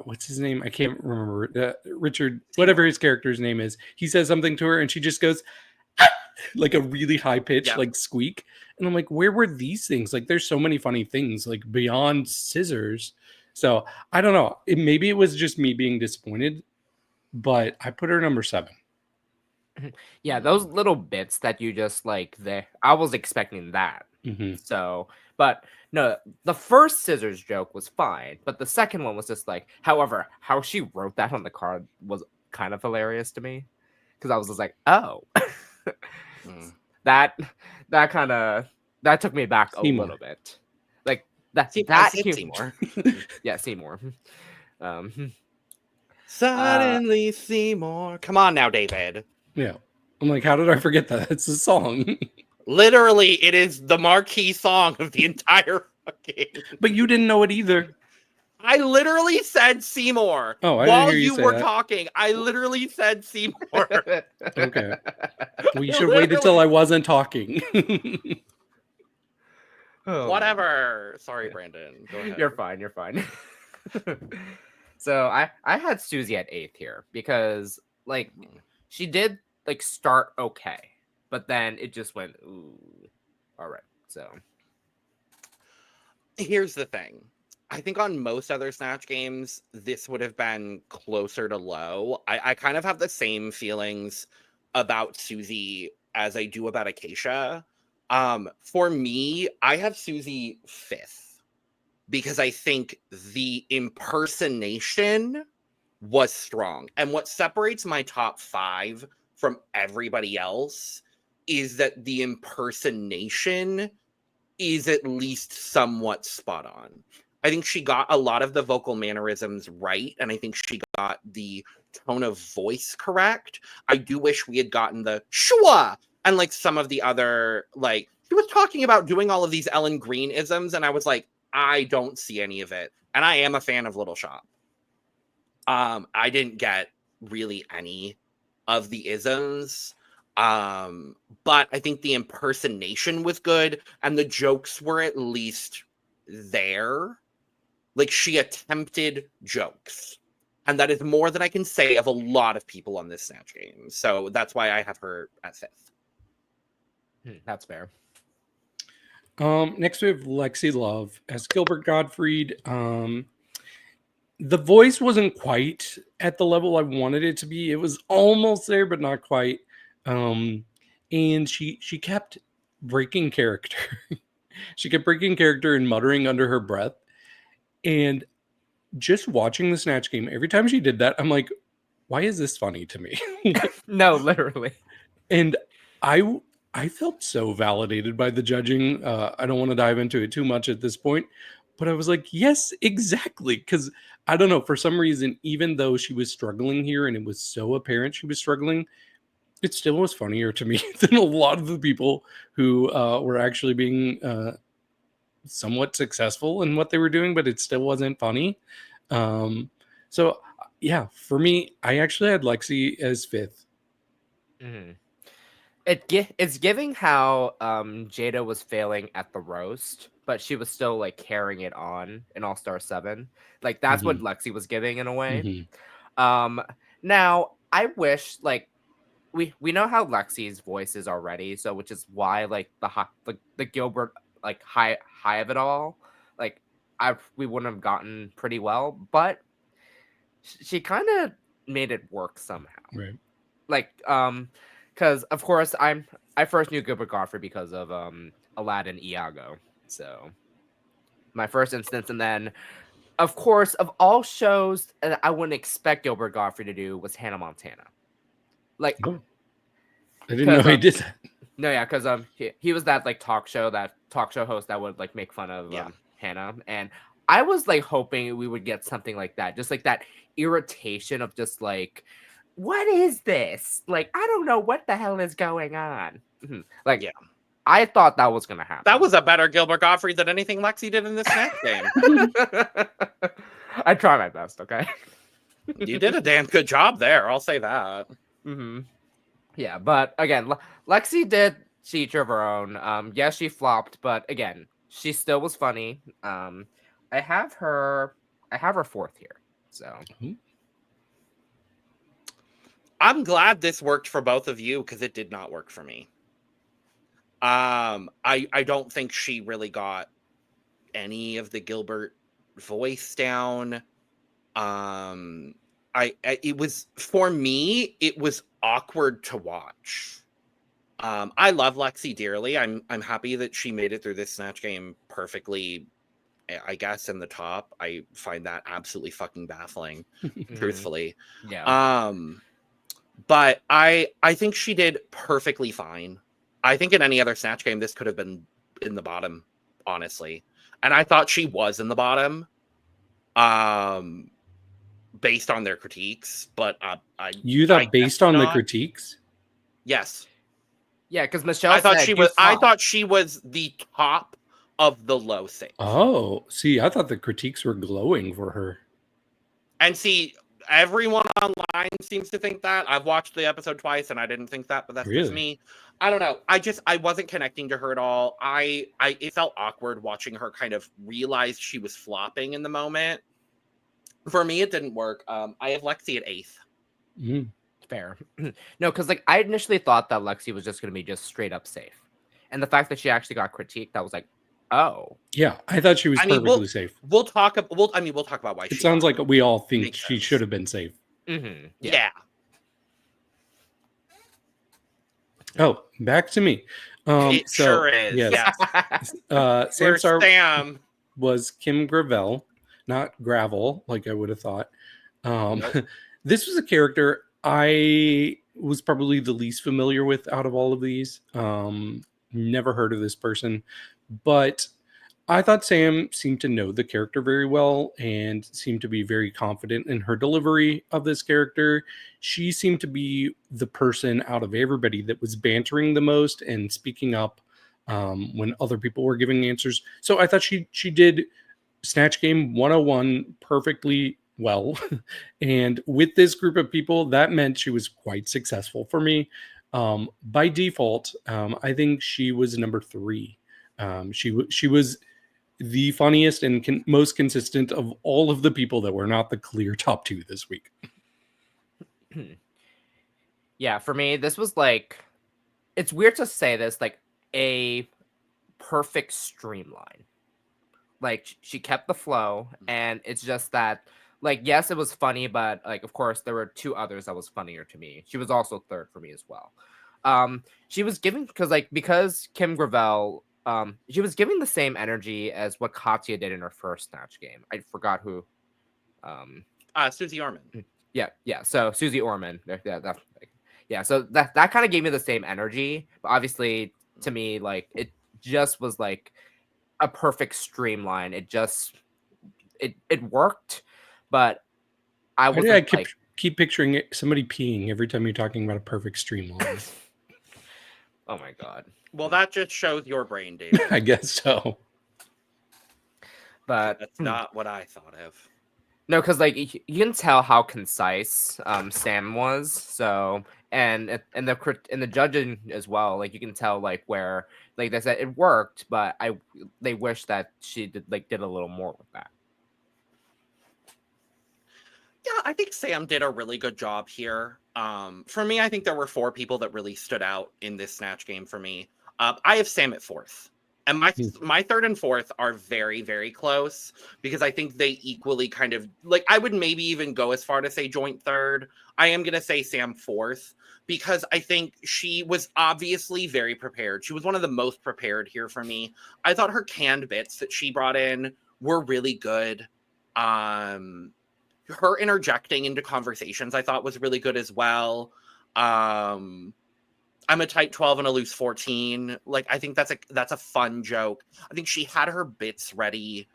what's his name? I can't remember. Richard, whatever his character's name is, he says something to her and she just goes like a really high pitch, like squeak. And I'm like, where were these things? Like there's so many funny things like beyond scissors. So I don't know. Maybe it was just me being disappointed, but I put her number 7. Yeah, those little bits that you just like there, I was expecting that. Mm-hmm. So, but no, the first scissors joke was fine, but the second one was just like, however, how she wrote that on the card was kind of hilarious to me because I was just like, oh, that took me back a little bit. Like that Seymour. Yeah, Seymour. Suddenly Seymour. Come on now, David. Yeah. I'm like, how did I forget that? It's a song. Literally, it is the marquee song of the entire fucking... But you didn't know it either. I literally said Seymour. Oh, I while didn't hear you say were that. Talking. I literally said Seymour. Okay. Well, you should have waited till I wasn't talking. Whatever. Sorry, Brandon. Go ahead. You're fine. So I had Susie at 8th here because like she did like start okay, but then it just went ooh. All right. So here's the thing. I think on most other Snatch Games, this would have been closer to low. I kind of have the same feelings about Susie as I do about Acacia. For me, I have Susie 5th because I think the impersonation was strong. And what separates my top 5 from everybody else is that the impersonation is at least somewhat spot on. I think she got a lot of the vocal mannerisms right, and I think she got the tone of voice correct. I do wish we had gotten the shua and like some of the other, like, she was talking about doing all of these Ellen Green isms, and I was like, I don't see any of it. And I am a fan of Little Shop. I didn't get really any of the isms. But I think the impersonation was good, and the jokes were at least there. Like, she attempted jokes. And that is more than I can say of a lot of people on this Snatch Game. So that's why I have her at 5th. That's fair. Next we have Lexi Love as Gilbert Gottfried. The voice wasn't quite at the level I wanted it to be. It was almost there, but not quite. And she kept breaking character. She kept breaking character and muttering under her breath. And just watching the Snatch Game, every time she did that, I'm like, why is this funny to me? No, literally. And I felt so validated by the judging. I don't want to dive into it too much at this point, but I was like, yes, exactly. Because I don't know, for some reason, even though she was struggling here and it was so apparent she was struggling, it still was funnier to me than a lot of the people who were actually being somewhat successful in what they were doing, but it still wasn't funny. So yeah, for me, I actually had Lexi as 5th. Mm-hmm. It's giving how Jada was failing at the roast, but she was still like carrying it on in All Star 7. Like that's what Lexi was giving in a way. Now I wish like we know how Lexi's voice is already, so which is why like the Gilbert like high of it all, like we wouldn't have gotten pretty well, but she kind of made it work somehow. Right. Like because of course I first knew Gilbert Gottfried because of Aladdin Iago. So my first instance, and then of course of all shows that I wouldn't expect Gilbert Gottfried to do was Hannah Montana. Like I didn't know he did that. No, yeah, because he was that like talk show host that would like make fun of Hannah, and I was like hoping we would get something like that, just like that irritation of just like, what is this? Like, I don't know what the hell is going on. Like, I thought that was gonna happen. That was a better Gilbert Gottfried than anything Lexi did in this Snatch Game. I try my best, okay? You did a damn good job there. I'll say that. Yeah, but again, Lexi did each of her own. Yes, she flopped, but again, she still was funny. I have her 4th here. So I'm glad this worked for both of you because it did not work for me. I don't think she really got any of the Gilbert voice down. It was, for me, it was awkward to watch. I love Lexi dearly. I'm happy that she made it through this Snatch Game perfectly, I guess, in the top. I find that absolutely fucking baffling, truthfully. Yeah. But I think she did perfectly fine. I think in any other Snatch Game, this could have been in the bottom, honestly. And I thought she was in the bottom. Based on their critiques, but you thought based on the critiques? Yes. Yeah, because Michelle I thought she was the top of the low things. Oh, see, I thought the critiques were glowing for her. And see, everyone online seems to think that. I've watched the episode twice and I didn't think that, but that's just me. I don't know. I wasn't connecting to her at all. It felt awkward watching her kind of realize she was flopping in the moment. For me, it didn't work. I have Lexi at 8th. Fair. No, because like I initially thought that Lexi was just going to be just straight up safe, and the fact that she actually got critiqued, that was like, oh yeah, I thought she was perfectly safe. We'll talk about why. It sounds like we all think she should have been safe. Yeah. Oh, back to me. It sure is. Yes. Sam was Kim Gravel. Not Gravel, like I would have thought. Nope. This was a character I was probably the least familiar with out of all of these. Never heard of this person, but I thought Sam seemed to know the character very well and seemed to be very confident in her delivery of this character. She seemed to be the person out of everybody that was bantering the most and speaking up when other people were giving answers. So I thought she did Snatch Game 101 perfectly well. And with this group of people, that meant she was quite successful for me. By default, I think she was number 3. She was the funniest and most consistent of all of the people that were not the clear top 2 this week. Yeah, for me, this was like, it's weird to say this, like a perfect streamline. Like she kept the flow, and it's just that, like, yes, it was funny, but like, of course, there were 2 others that was funnier to me. She was also 3rd for me as well. She was giving because Kim Gravel she was giving the same energy as what Katya did in her first Snatch Game. I forgot who. Susie Orman. Yeah. So Susie Orman. So that kind of gave me the same energy. But obviously, to me, like it just was like a perfect streamline. It worked, but I was keep picturing somebody peeing every time you're talking about a perfect streamline. Oh my god. Well, that just shows your brain, David. I guess so. But that's not what I thought of. No, because like you can tell how concise Sam was. So and the judging as well. Like you can tell like where like they said it worked, but they wish that she did a little more with that. Yeah, I think Sam did a really good job here. For me, I think there were 4 people that really stood out in this Snatch Game for me. I have Sam at 4th. And my 3rd and 4th are very, very close because I think they equally kind of, like, I would maybe even go as far to say joint 3rd. I am going to say Sam 4th because I think she was obviously very prepared. She was one of the most prepared here for me. I thought her canned bits that she brought in were really good. Her interjecting into conversations I thought was really good as well. I'm a tight 12 and a loose 14. Like, I think that's a fun joke. I think she had her bits ready.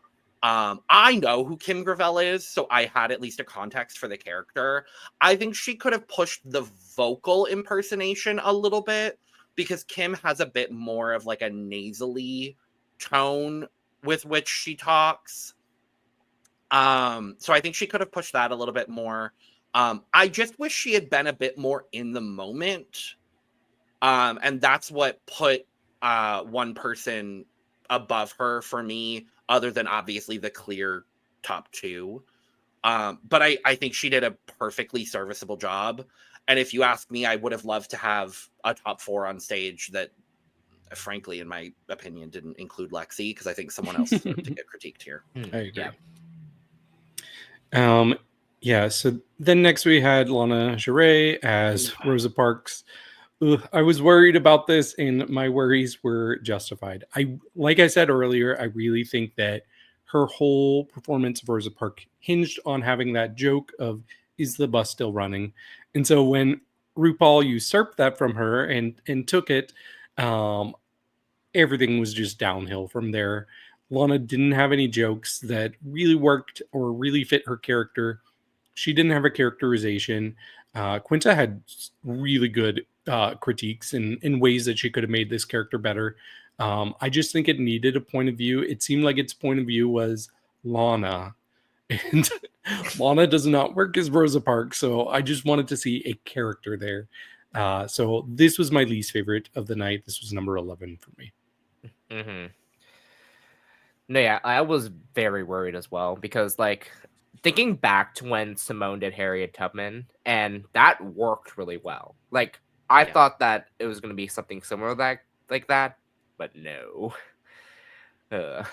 I know who Kim Gravel is, so I had at least a context for the character. I think she could have pushed the vocal impersonation a little bit because Kim has a bit more of like a nasally tone with which she talks. So I think she could have pushed that a little bit more. I just wish she had been a bit more in the moment. And that's what put one person above her for me, other than obviously the clear top 2. But I think she did a perfectly serviceable job. And if you ask me, I would have loved to have a top 4 on stage that, frankly, in my opinion, didn't include Lexi, because I think someone else deserved to get critiqued here. I agree. Yeah. So then next we had Lana Jarre as Rosa Parks. I was worried about this, and my worries were justified. Like I said earlier, I really think that her whole performance of Rosa Parks hinged on having that joke of, is the bus still running? And so when RuPaul usurped that from her and took it, everything was just downhill from there. Lana didn't have any jokes that really worked or really fit her character. She didn't have a characterization. Quinta had really good critiques in ways that she could have made this character better. I just think it needed a point of view. It seemed like its point of view was Lana. And Lana does not work as Rosa Parks, so I just wanted to see a character there. So this was my least favorite of the night. This was number 11 for me. Mm-hmm. No, yeah, I was very worried as well because, like, thinking back to when Simone did Harriet Tubman, and that worked really well. Like, I thought that it was going to be something similar like that, but no. Well,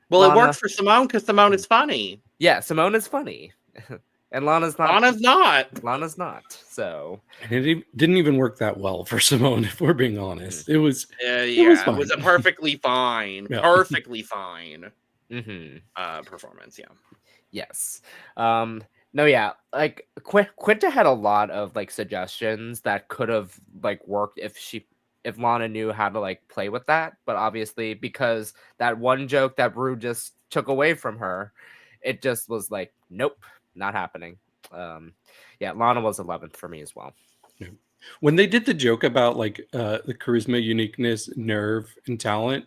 Lana, it worked for Simone because Simone is funny. Yeah, Simone is funny. And Lana's not. Lana's not. So and it didn't even work that well for Simone, if we're being honest. It was it was a perfectly fine, perfectly fine performance. Yeah. Yes. No, yeah. Like Quinta had a lot of like suggestions that could have like worked if Lana knew how to like play with that, but obviously because that one joke that Rue just took away from her, it just was like, nope. Not happening. Lana was 11th for me as well. When they did the joke about like the charisma, uniqueness, nerve, and talent,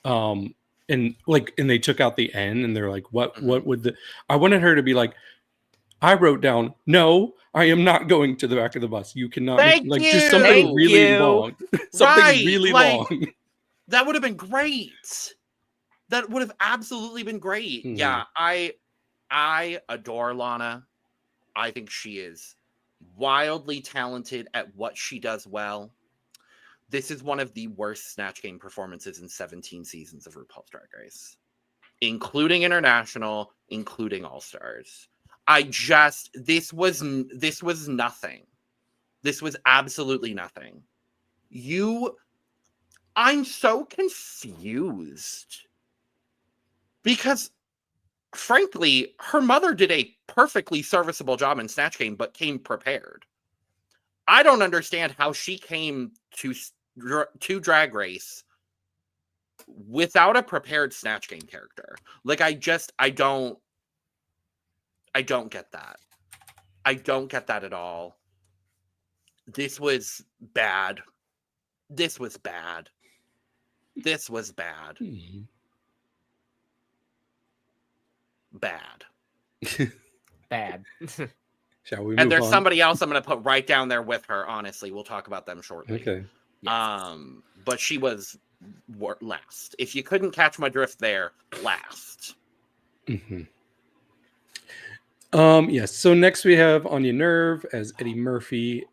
and they took out the N, and they're like, what would I wanted her to be like, I wrote down, no, I am not going to the back of the bus. You cannot just something really long. Something really long. That would have been great. That would have absolutely been great. Mm-hmm. Yeah, I adore Lana. I think she is wildly talented at what she does well. This is one of the worst Snatch Game performances in 17 seasons of RuPaul's Drag Race, including international, including All-Stars. This was nothing. This was absolutely nothing. I'm so confused because, frankly, her mother did a perfectly serviceable job in Snatch Game, but came prepared. I don't understand how she came to Drag Race without a prepared Snatch Game character. Like, I don't get that. I don't get that at all. This was bad. This was bad. This was bad. Bad. Bad. Shall we move and there's on? somebody else I'm going to put right down there with her, honestly. We'll talk about them shortly. Okay. Yes. But she was last. If you couldn't catch my drift there, last. Mm-hmm. Yes. So next we have Anya Nerve as Eddie Murphy.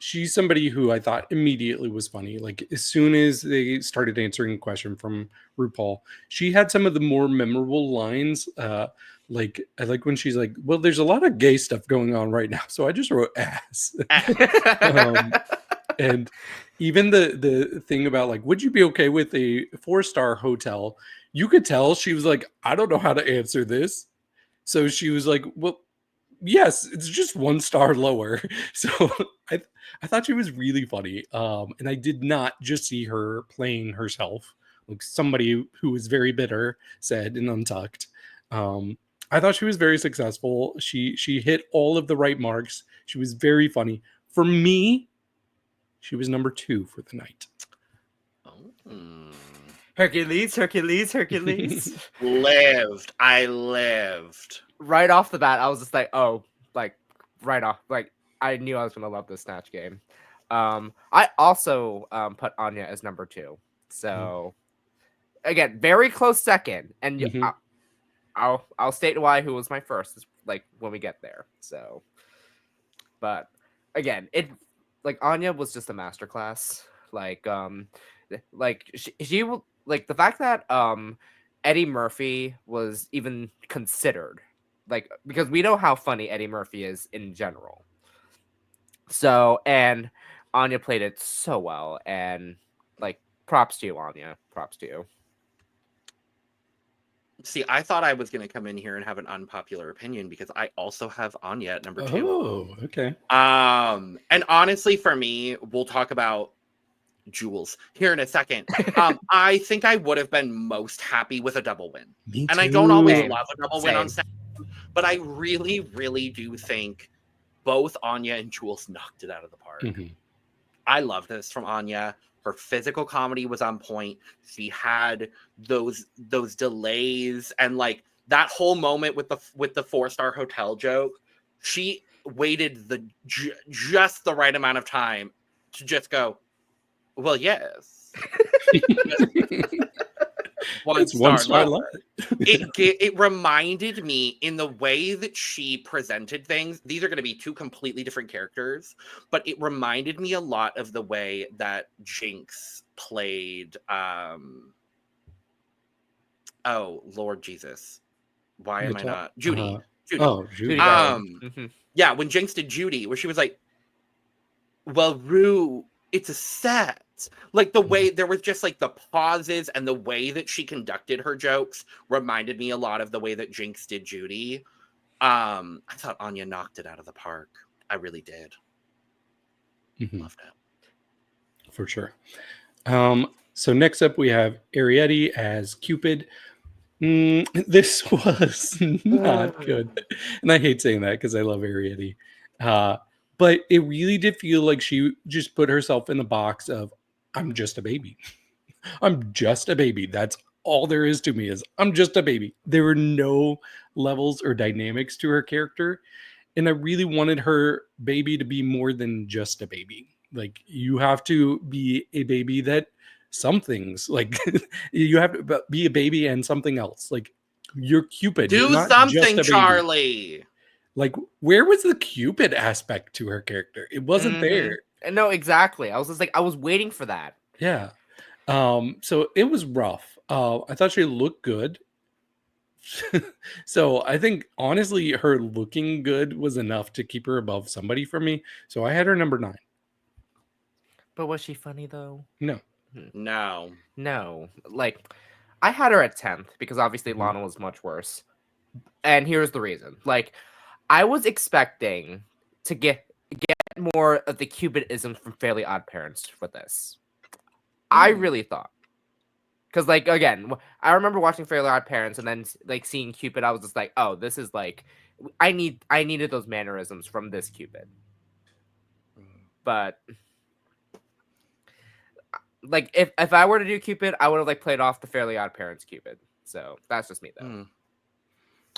She's somebody who I thought immediately was funny. Like, as soon as they started answering a question from RuPaul, she had some of the more memorable lines. Like, I like when she's like, well, there's a lot of gay stuff going on right now, so I just wrote ass. And even the thing about, like, would you be okay with a 4-star hotel? You could tell she was like, I don't know how to answer this. So she was like, well, yes, it's just 1 star lower. So I thought she was really funny. And I did not just see her playing herself, like somebody who was very bitter said in Untucked. I thought she was very successful. She hit all of the right marks. She was very funny. For me, she was number 2 for the night. Hercules. I lived. Right off the bat, I was just like, oh, like, right off. Like, I knew I was going to love this Snatch Game. I also put Anya as number 2. So, again, very close second. And I'll state why who was my first, like, when we get there. So, but, again, Anya was just a masterclass. Like she like the fact that Eddie Murphy was even considered, like, because we know how funny Eddie Murphy is in general. So, and Anya played it so well, and like, props to you, Anya. Props to you. See, I thought I was going to come in here and have an unpopular opinion because I also have Anya at number 2. Oh, okay. And honestly, for me, we'll talk about Jules here in a second. I think I would have been most happy with a double win. Me and too. I don't always love a double win on Snatch, but I really, really do think both Anya and Jules knocked it out of the park. I love this from Anya. Her physical comedy was on point. She had those delays, and like that whole moment with the 4-star hotel joke. She waited just the right amount of time to just go, well, yes. One star lower. It reminded me, in the way that she presented things, these are going to be 2 completely different characters, but it reminded me a lot of the way that Jinx played oh Lord Jesus, why am I not Judy. Judy. Yeah, when Jinx did Judy, where she was like, well, Rue, it's a set. Like, the way there was just like the pauses, and the way that she conducted her jokes reminded me a lot of the way that Jinx did Judy. I thought Anya knocked it out of the park. I really did. Loved it. For sure. So next up we have Arietti as Cupid. This was not good. And I hate saying that because I love Arietti. But it really did feel like she just put herself in the box of, I'm just a baby. I'm just a baby. That's all there is to me, is I'm just a baby. There were no levels or dynamics to her character. And I really wanted her baby to be more than just a baby. Like, you have to be a baby that some things, like, you have to be a baby and something else. Like, you're Cupid. Do something, Charlie. Like, where was the Cupid aspect to her character? It wasn't there. No, exactly. I was just like, I was waiting for that. Yeah. So it was rough. I thought she looked good. So I think, honestly, her looking good was enough to keep her above somebody for me. So I had her number 9. But was she funny, though? No. No. Like, I had her at 10th because obviously Lana was much worse. And here's the reason. Like, I was expecting to get more of the Cupid-isms from Fairly Odd Parents for this. I really thought. Because, like, again, I remember watching Fairly Odd Parents and then, like, seeing Cupid, I was just like, oh, this is, like, I needed those mannerisms from this Cupid. But, like, if I were to do Cupid, I would have, like, played off the Fairly Odd Parents Cupid. So, that's just me, though.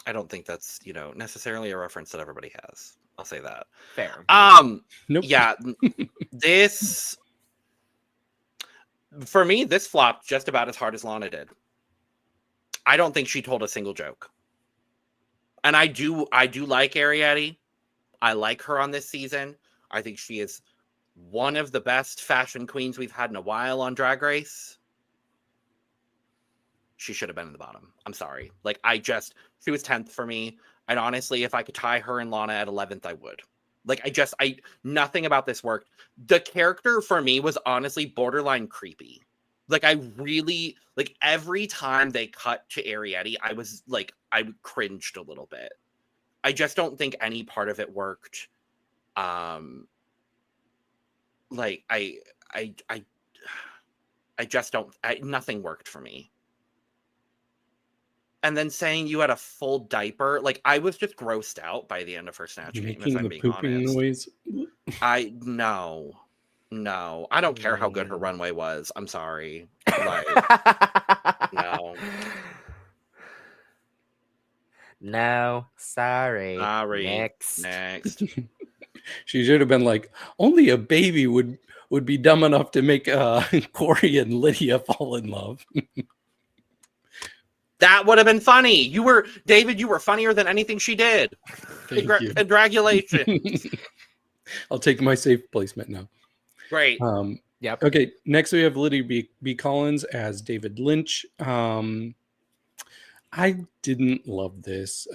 I don't think that's, necessarily a reference that everybody has. I'll say that. Fair. Nope. Yeah, this... For me, this flopped just about as hard as Lana did. I don't think she told a single joke. And I do like Ariadne. I like her on this season. I think she is one of the best fashion queens we've had in a while on Drag Race. She should have been in the bottom. I'm sorry. Like, she was 10th for me. And honestly, if I could tie her and Lana at 11th, I would. Like, nothing about this worked. The character for me was honestly borderline creepy. Like, I really, like, every time they cut to Ariadne, I cringed a little bit. I just don't think any part of it worked. Like, I just don't, nothing worked for me. And then saying you had a full diaper, like, I was just grossed out by the end of her Snatch Game, if I'm being honest. Noise. No. I don't care how good her runway was. I'm sorry. Like, no. No, sorry. Next. She should have been like, only a baby would be dumb enough to make Corey and Lydia fall in love. That would have been funny. David, you were funnier than anything she did. Thank you. Congratulations. I'll take my safe placement now. Great. Yep. Okay, next we have Lydia B. Collins as David Lynch. I didn't love this.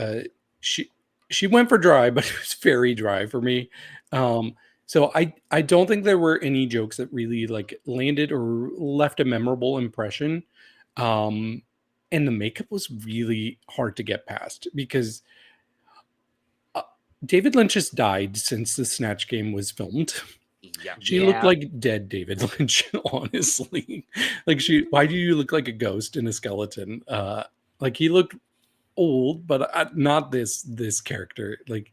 She went for dry, but it was very dry for me. So I don't think there were any jokes that really like landed or left a memorable impression. And the makeup was really hard to get past because David Lynch has died since the Snatch Game was filmed. Yeah. She looked like dead David Lynch, honestly. Like, why do you look like a ghost in a skeleton? Like, he looked old, but not this character. Like,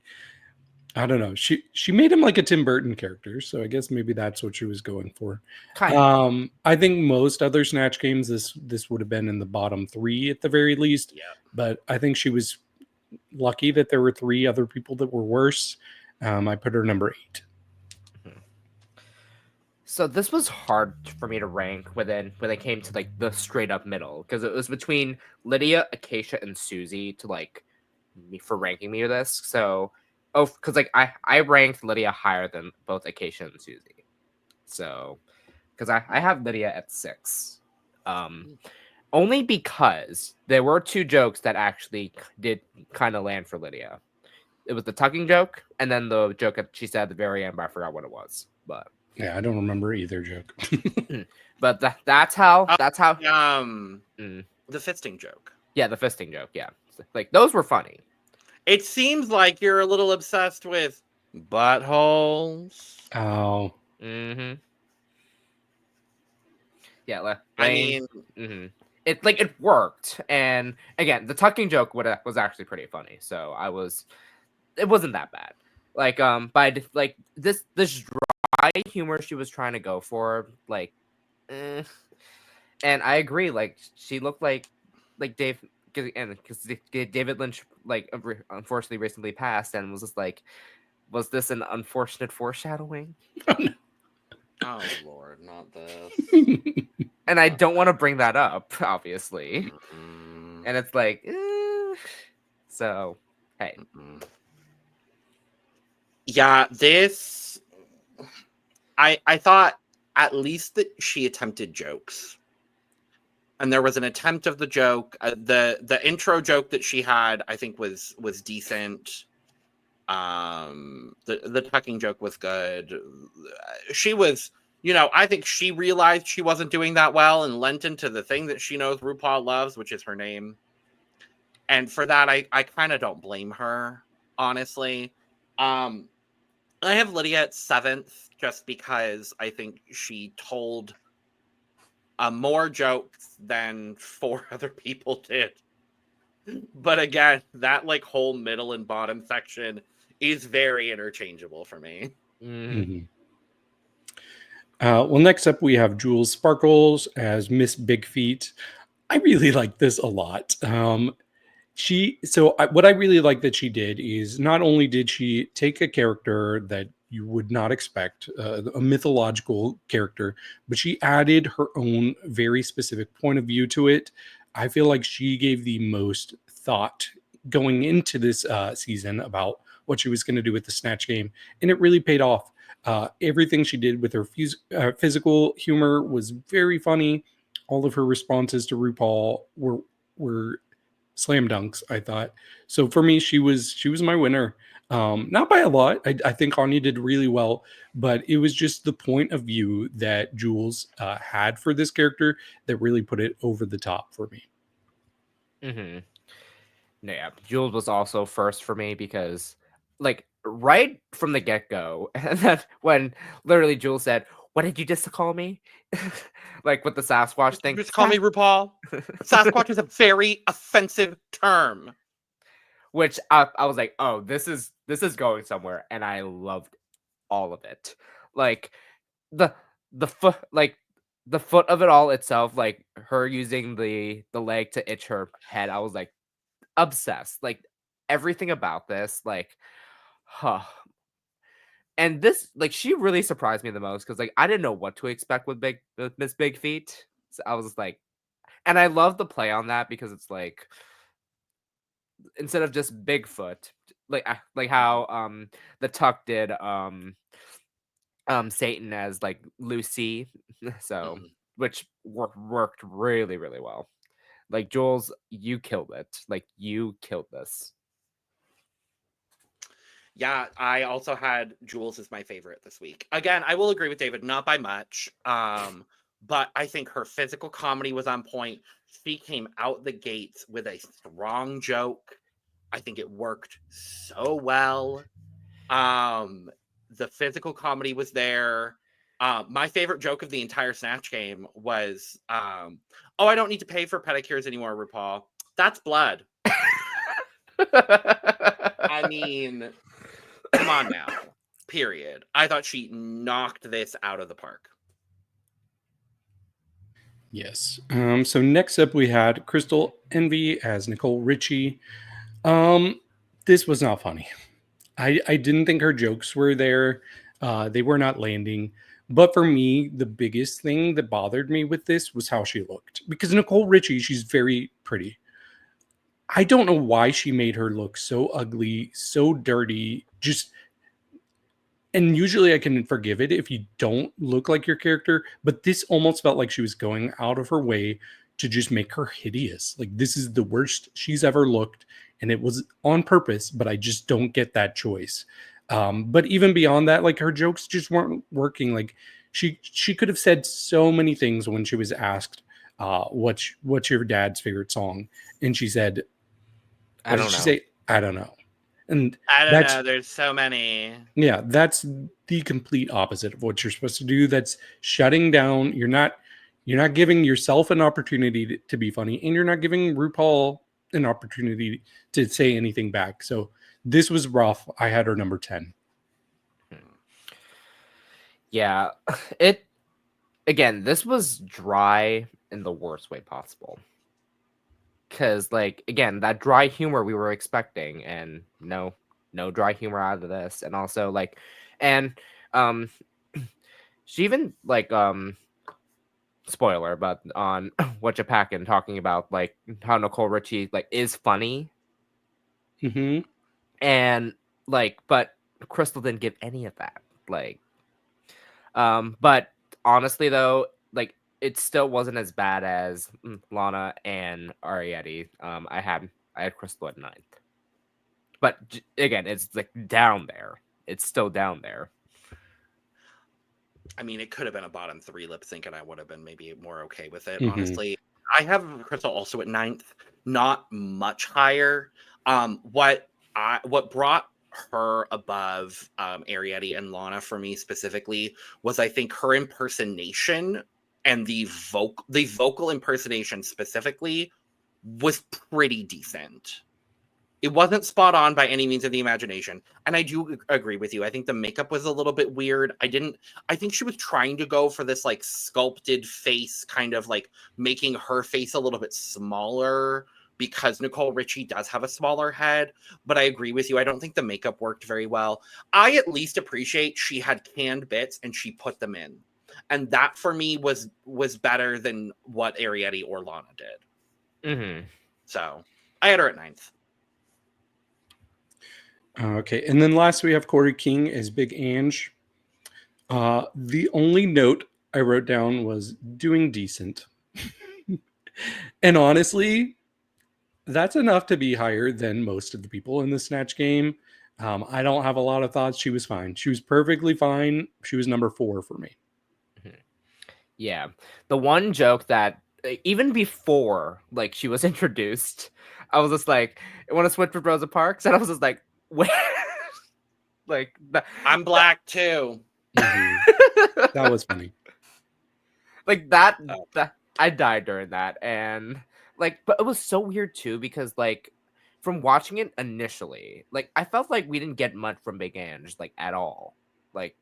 I don't know. She made him like a Tim Burton character, so I guess maybe that's what she was going for. I think most other Snatch Games, this would have been in the bottom 3 at the very least. Yeah. But I think she was lucky that there were 3 other people that were worse. I put her number 8. So this was hard for me to rank when it came to like the straight up middle, because it was between Lydia, Acacia, and Susie for ranking me this. So, because like I ranked Lydia higher than both Acacia and Susie. So, because I have Lydia at 6, only because there were 2 jokes that actually did kind of land for Lydia. It was the tucking joke, and then the joke that she said at the very end, but I forgot what it was. But yeah, I don't remember either joke. But that's how. The fisting joke. Yeah, the fisting joke. Yeah, like those were funny. It seems like you're a little obsessed with buttholes. Oh. Mm-hmm. Yeah, I mean, it worked, and again, the tucking joke was actually pretty funny. So it wasn't that bad. Like by like this dry humor she was trying to go for, like, and I agree. Like, she looked like Dave, because David Lynch, like, unfortunately recently passed, and was just like, was this an unfortunate foreshadowing? Oh Lord, not this. And I don't want to bring that up, obviously. Mm-mm. And it's like, so hey. Yeah, this, I thought at least that she attempted jokes. And there was an attempt of the joke. The intro joke that she had, I think, was decent. The tucking joke was good. She was I think she realized she wasn't doing that well and lent into the thing that she knows RuPaul loves, which is her name. And for that, I kind of don't blame her, honestly. I have Lydia at 7th just because I think she told more jokes than 4 other people did. But again, that like whole middle and bottom section is very interchangeable for me. Mm-hmm. Well, next up we have Jules Sparkles as Miss Big Feet. I really like this a lot. What I really like that she did is not only did she take a character that you would not expect, a mythological character, but she added her own very specific point of view to it. I feel like she gave the most thought going into this season about what she was going to do with the Snatch Game, and it really paid off. Everything she did with her physical humor was very funny. All of her responses to RuPaul were slam dunks, I thought. So for me, she was my winner. Not by a lot. I think Anya did really well, but it was just the point of view that Jules had for this character that really put it over the top for me. Mm-hmm. Yeah, Jules was also first for me because, like, right from the get-go, and then when literally Jules said, "What did you just call me?" Like with the Sasquatch thing. Just call me RuPaul. Sasquatch is a very offensive term. Which I was like, oh, this is going somewhere, and I loved all of it. Like the foot, like the foot of it all itself, like her using the leg to itch her head. I was like obsessed. Like everything about this, like, huh. And this, like, she really surprised me the most because, like, I didn't know what to expect with Miss Big Feet. So I was just like, and I love the play on that because it's like instead of just Bigfoot, like how the Tuck did Satan as like Lucy, so which worked really really well. Like Jules, you killed it. Like you killed this. Yeah, I also had Jules as my favorite this week. Again, I will agree with David, not by much. But I think her physical comedy was on point. She came out the gates with a strong joke. I think it worked so well. The physical comedy was there. My favorite joke of the entire Snatch Game was, oh, I don't need to pay for pedicures anymore, RuPaul. That's blood. I mean, come on now. Period. I thought she knocked this out of the park. Yes. So next up we had Crystal Envy as Nicole Richie. This was not funny. I didn't think her jokes were there. They were not landing. But for me, the biggest thing that bothered me with this was how she looked. Because Nicole Richie, she's very pretty. I don't know why she made her look so ugly, so dirty. And usually I can forgive it if you don't look like your character, but this almost felt like she was going out of her way to just make her hideous. Like this is the worst she's ever looked, and it was on purpose, but I just don't get that choice. But even beyond that, like her jokes just weren't working. Like she could have said so many things when she was asked, what's your dad's favorite song? And she said, I don't know. Say? I don't know. And I don't know. There's so many. Yeah, that's the complete opposite of what you're supposed to do. That's shutting down. You're not giving yourself an opportunity to be funny, and you're not giving RuPaul an opportunity to say anything back. So this was rough. I had her number 10. Yeah, this was dry in the worst way possible. Because, like, again, that dry humor we were expecting, and no dry humor out of this. And also, like, and she even, like, spoiler, but on What You Packin' talking about, like, how Nicole Richie, like, is funny. Mm-hmm. And, like, but Crystal didn't give any of that. Like, but honestly, though, like, it still wasn't as bad as Lana and Ariete. I had Crystal at 9th. But again, it's like down there. It's still down there. I mean, it could have been a bottom 3 lip sync, and I would have been maybe more okay with it, Mhm. honestly. I have Crystal also at 9th, not much higher. What brought her above Arietti and Lana for me specifically was, I think, her impersonation and the vocal impersonation specifically was pretty decent. It wasn't spot on by any means of the imagination. And I do agree with you. I think the makeup was a little bit weird. I think she was trying to go for this like sculpted face, kind of like making her face a little bit smaller because Nicole Richie does have a smaller head. But I agree with you. I don't think the makeup worked very well. I at least appreciate she had canned bits and she put them in. And that for me was better than what Arietti or Lana did. Mm-hmm. So I had her at 9th. Okay, and then last we have Corey King as Big Ange. The only note I wrote down was doing decent. And honestly, that's enough to be higher than most of the people in the Snatch Game. I don't have a lot of thoughts. She was fine. She was perfectly fine. She was number 4 for me. Yeah. The one joke that even before like she was introduced, I was just like, I want to switch with Rosa Parks, and I was just like, where? Like I'm black too. Mm-hmm. That was funny. Like that I died during that, and like, but it was so weird too because like from watching it initially, like I felt like we didn't get much from Big Ange like at all. Like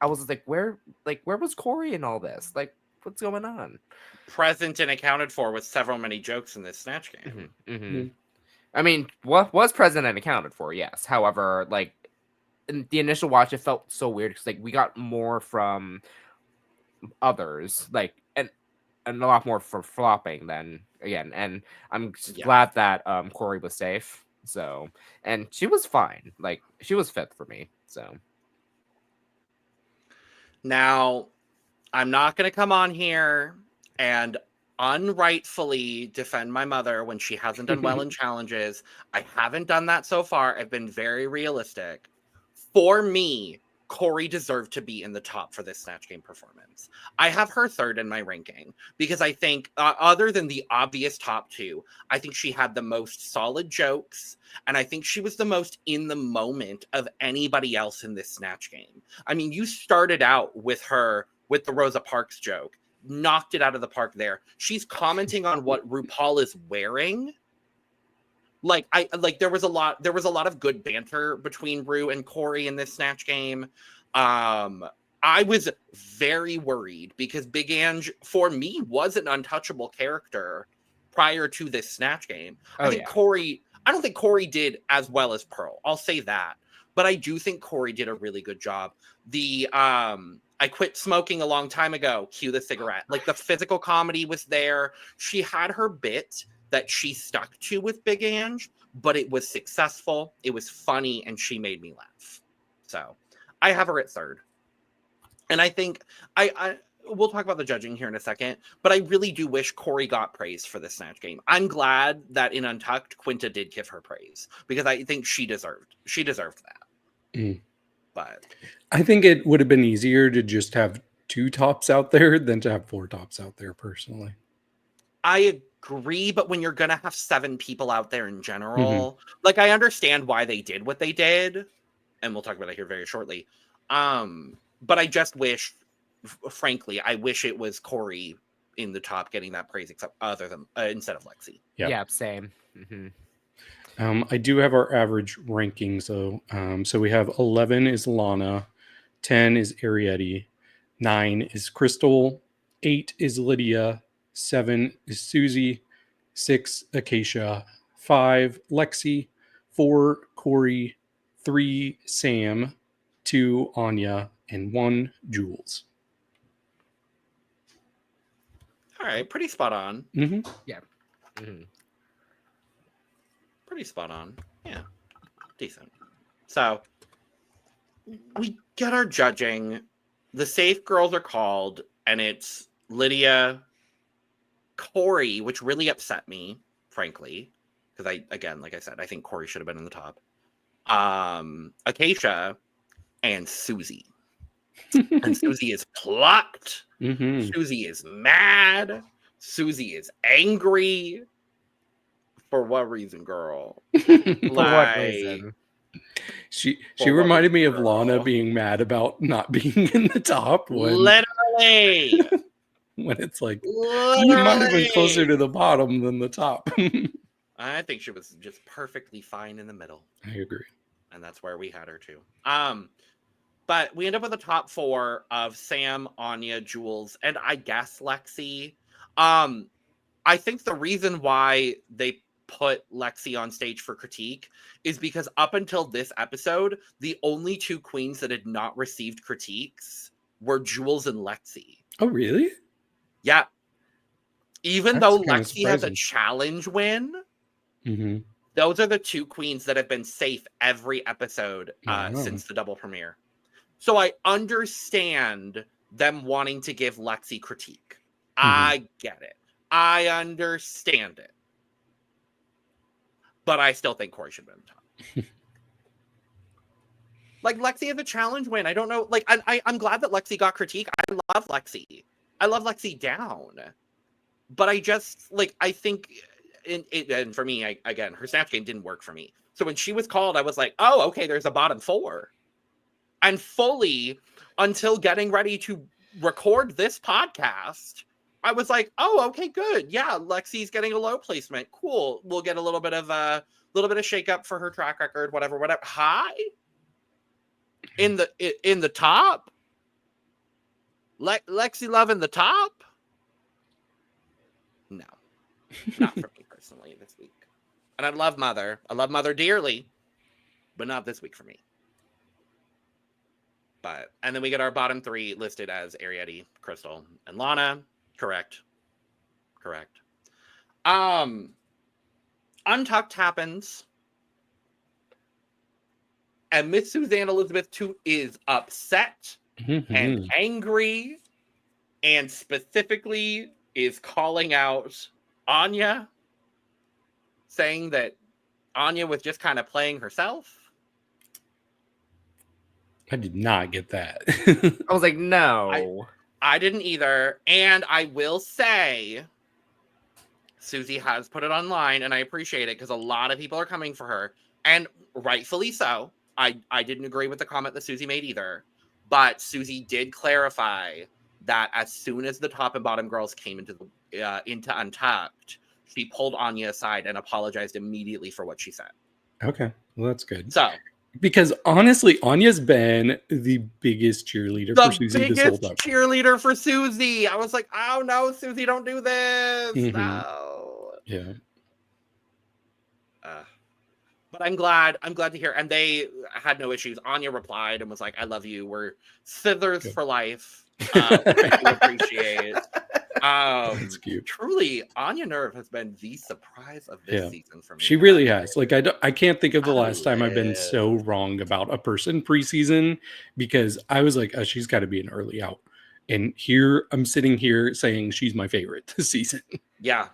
I was like, where was Corey in all this? Like, what's going on? Present and accounted for with several many jokes in this Snatch Game. Mm-hmm, mm-hmm. I mean, what was present and accounted for? Yes. However, like in the initial watch, it felt so weird because like we got more from others, like and a lot more for flopping than again. And I'm glad that Corey was safe. So, and she was fine. Like she was 5th for me. So now, I'm not going to come on here and unrightfully defend my mother when she hasn't done well in challenges. I haven't done that so far. I've been very realistic. For me, Corey deserved to be in the top for this Snatch Game performance. I have her 3rd in my ranking because I think, other than the obvious top 2, I think she had the most solid jokes, and I think she was the most in the moment of anybody else in this Snatch Game. I mean, you started out with her with the Rosa Parks joke, knocked it out of the park there. She's commenting on what RuPaul is wearing. There was a lot of good banter between Ru and Corey in this Snatch Game. I was very worried because Big Ange for me was an untouchable character prior to this Snatch Game. I don't think Corey did as well as Pearl. I'll say that. But I do think Corey did a really good job. I quit smoking a long time ago. Cue the cigarette. Like the physical comedy was there. She had her bit that she stuck to with Big Ange, but it was successful. It was funny, and she made me laugh. So I have her at 3rd. And I think we'll talk about the judging here in a second, but I really do wish Corey got praise for this Snatch Game. I'm glad that in Untucked, Quinta did give her praise because I think she deserved that. Mm. But I think it would have been easier to just have 2 tops out there than to have 4 tops out there, personally. I agree, but when you're gonna have 7 people out there in general, like I understand why they did what they did, and we'll talk about it here very shortly. But I just wish, frankly, I wish it was Corey in the top getting that praise, except instead of Lexi. Yeah, same. Mm-hmm. I do have our average rankings though. So we have 11 is Lana, 10 is Arietti, 9 is Crystal, 8 is Lydia, 7 is Susie, 6 Acacia, 5 Lexi, 4 Corey, 3 Sam, 2 Anya, and 1 Jules. All right, pretty spot on. Mm-hmm. Yeah. Mm-hmm. Pretty spot on. Yeah. Decent. So we get our judging. The safe girls are called, and it's Lydia, Corey, which really upset me, frankly, because like I said, I think Corey should have been in the top. Acacia and Susie. And Susie is plucked. Mm-hmm. Susie is mad. Susie is angry. For what reason, girl? For what reason? She reminded me of Lana being mad about not being in the top literally. When it's like you might have been closer to the bottom than the top. I think she was just perfectly fine in the middle. I agree. And that's where we had her too. But we end up with a top 4 of Sam, Anya, Jules, and I guess Lexi. I think the reason why they put Lexi on stage for critique is because up until this episode, the only 2 queens that had not received critiques were Jules and Lexi. Oh, really? Yeah. Even though Lexi has a challenge win, those are the 2 queens that have been safe every episode since the double premiere. So I understand them wanting to give Lexi critique. I get it. I understand it. But I still think Corey should have been top. Like, Lexi has a challenge win. I don't know. Like, I'm glad that Lexi got critique. I love Lexi. I love Lexi down. But I just, like, I think, and for me, again, her Snatch Game didn't work for me. So when she was called, I was like, oh, okay, there's a bottom 4. And fully, until getting ready to record this podcast, I was like, oh, okay, good. Yeah, Lexi's getting a low placement. Cool. We'll get a little bit of shake up for her track record, whatever. High? In the top? Lexi Love in the top? No. Not for me personally this week. And I love Mother. I love Mother dearly, but not this week for me. And then we get our bottom 3 listed as Ariete, Crystal, and Lana. Correct. Untucked happens. And Miss Suzanne Elizabeth too is upset and angry, and specifically is calling out Anya, saying that Anya was just kind of playing herself. I did not get that. I was like, no. I didn't either. And I will say, Susie has put it online, and I appreciate it because a lot of people are coming for her. And rightfully so. I didn't agree with the comment that Susie made either. But Susie did clarify that as soon as the top and bottom girls came into Untucked, she pulled Anya aside and apologized immediately for what she said. Okay, well, that's good. So, because honestly, Anya's been the biggest cheerleader for Susie this whole time. Cheerleader for Susie. I was like, oh no, Susie, don't do this. No. Yeah. But I'm glad to hear. And they had no issues. Anya replied and was like, I love you. We're scissors for life. I do appreciate it. That's cute. Truly, Anya Nerve has been the surprise of this season for me. She really has. Like, I can't think of the last time I've been so wrong about a person preseason, because I was like, oh, she's got to be an early out. And here I'm sitting here saying she's my favorite this season. Yeah.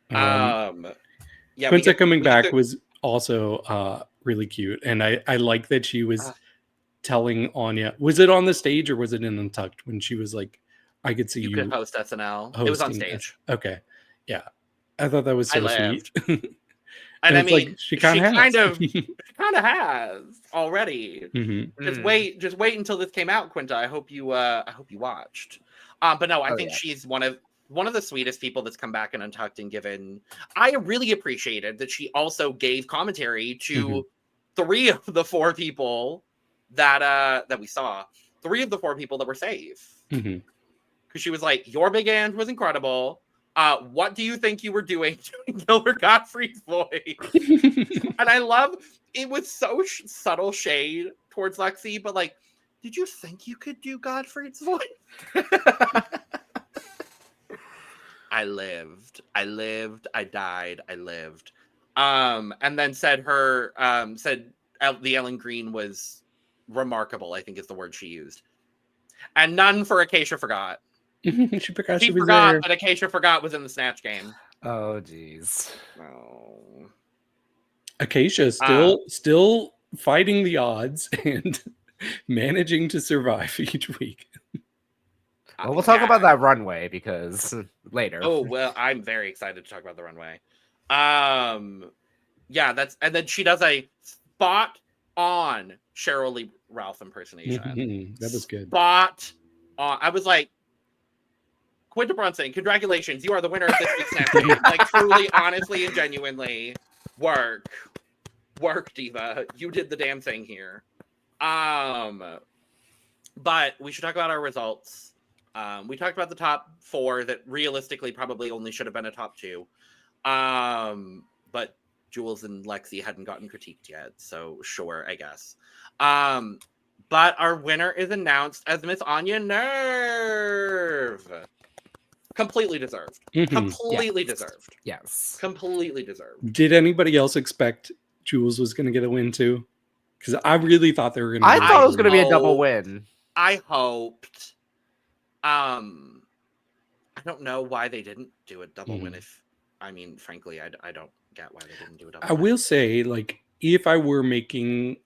Quinta coming back was also really cute, and I like that she was telling Anya. Was it on the stage or was it in Untucked when she was like, "I could see you could host SNL." It was on stage. Okay, yeah, I thought that was so sweet. And I mean, like, she kind of has already. Just wait until this came out, Quinta. I hope you watched. But no, I think she's one of the sweetest people that's come back in Untucked and given. I really appreciated that she also gave commentary to 3 of the 4 people that we saw. 3 of the 4 people that were safe. Because she was like, your big end was incredible. What do you think you were doing Gilbert Gottfried's voice? And I love it was so subtle shade towards Lexi, but like, did you think you could do Gottfried's voice? I lived, I died, I lived. And then said the Ellen Green was remarkable, I think is the word she used. And none for Acacia Forgot. She forgot that Acacia Forgot was in the Snatch Game. Oh, jeez. Oh. Acacia still fighting the odds and managing to survive each week. Well, we'll talk about that runway because later. Oh, well, I'm very excited to talk about the runway. Yeah, and then she does a spot on Cheryl Lee Ralph impersonation. That was good. Spot on. I was like, Quinta Brunson, congratulations, you are the winner of this week's Snatch Game. Like, truly, honestly, and genuinely, work, diva. You did the damn thing here. But we should talk about our results. We talked about the top 4 that realistically probably only should have been a top 2. But Jules and Lexi hadn't gotten critiqued yet, so sure, I guess. But our winner is announced as Miss Anya Nerve. Completely deserved. Completely deserved. Yes. Completely deserved. Did anybody else expect Jules was going to get a win too? Because I really thought they were going to. I thought it was going to be a double win. I hoped. I don't know why they didn't do a double win. Frankly, I don't get why they didn't do a double win. I will say, like, if I were making,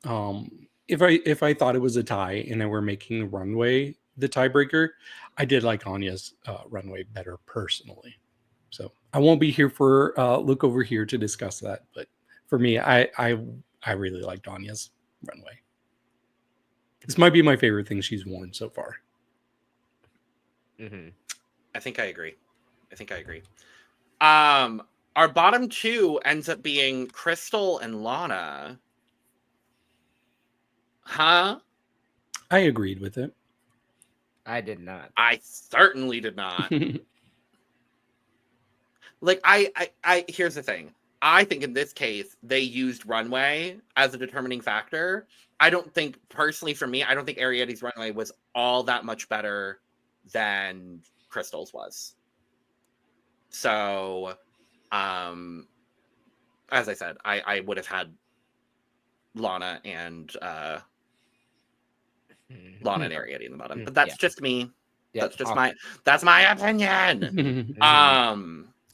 if I thought it was a tie and I were making runway the tiebreaker, I did like Anya's runway better personally. So I won't be here for look over here to discuss that, but for me, I really liked Anya's runway. This might be my favorite thing she's worn so far. I think I agree. Our bottom 2 ends up being Crystal and Lana. Huh? I agreed with it. I did not. I certainly did not. Like, I here's the thing. I think in this case, they used runway as a determining factor. I don't think, personally for me, I don't think Ariette's runway was all that much better than Crystal's was. So, as I said, I would have had Lana and Ariette in the bottom, but that's just me. Yeah, that's my opinion.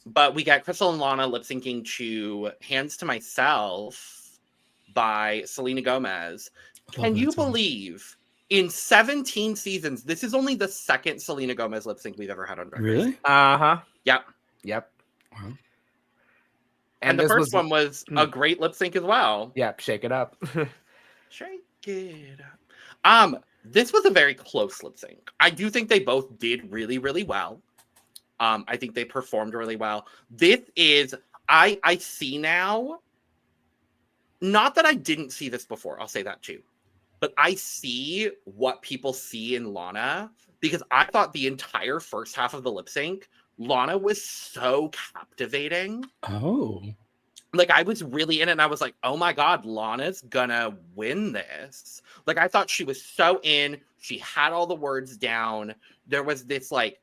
But we got Crystal and Lana lip syncing to "Hands to Myself" by Selena Gomez. Can you believe? In 17 seasons, this is only the second Selena Gomez lip sync we've ever had on Drag Race. Really? Yep. Wow. And the first one was a great lip sync as well. Yep, Shake It Up. Shake it up. This was a very close lip sync. I do think they both did really, really well. I think they performed really well. This is, I see now, not that I didn't see this before, I'll say that too, but I see what people see in Lana, because I thought the entire first half of the lip sync, Lana was so captivating. Oh. Like, I was really in it, and I was like, oh my God, Lana's gonna win this. Like, I thought she was so in. She had all the words down. There was this, like,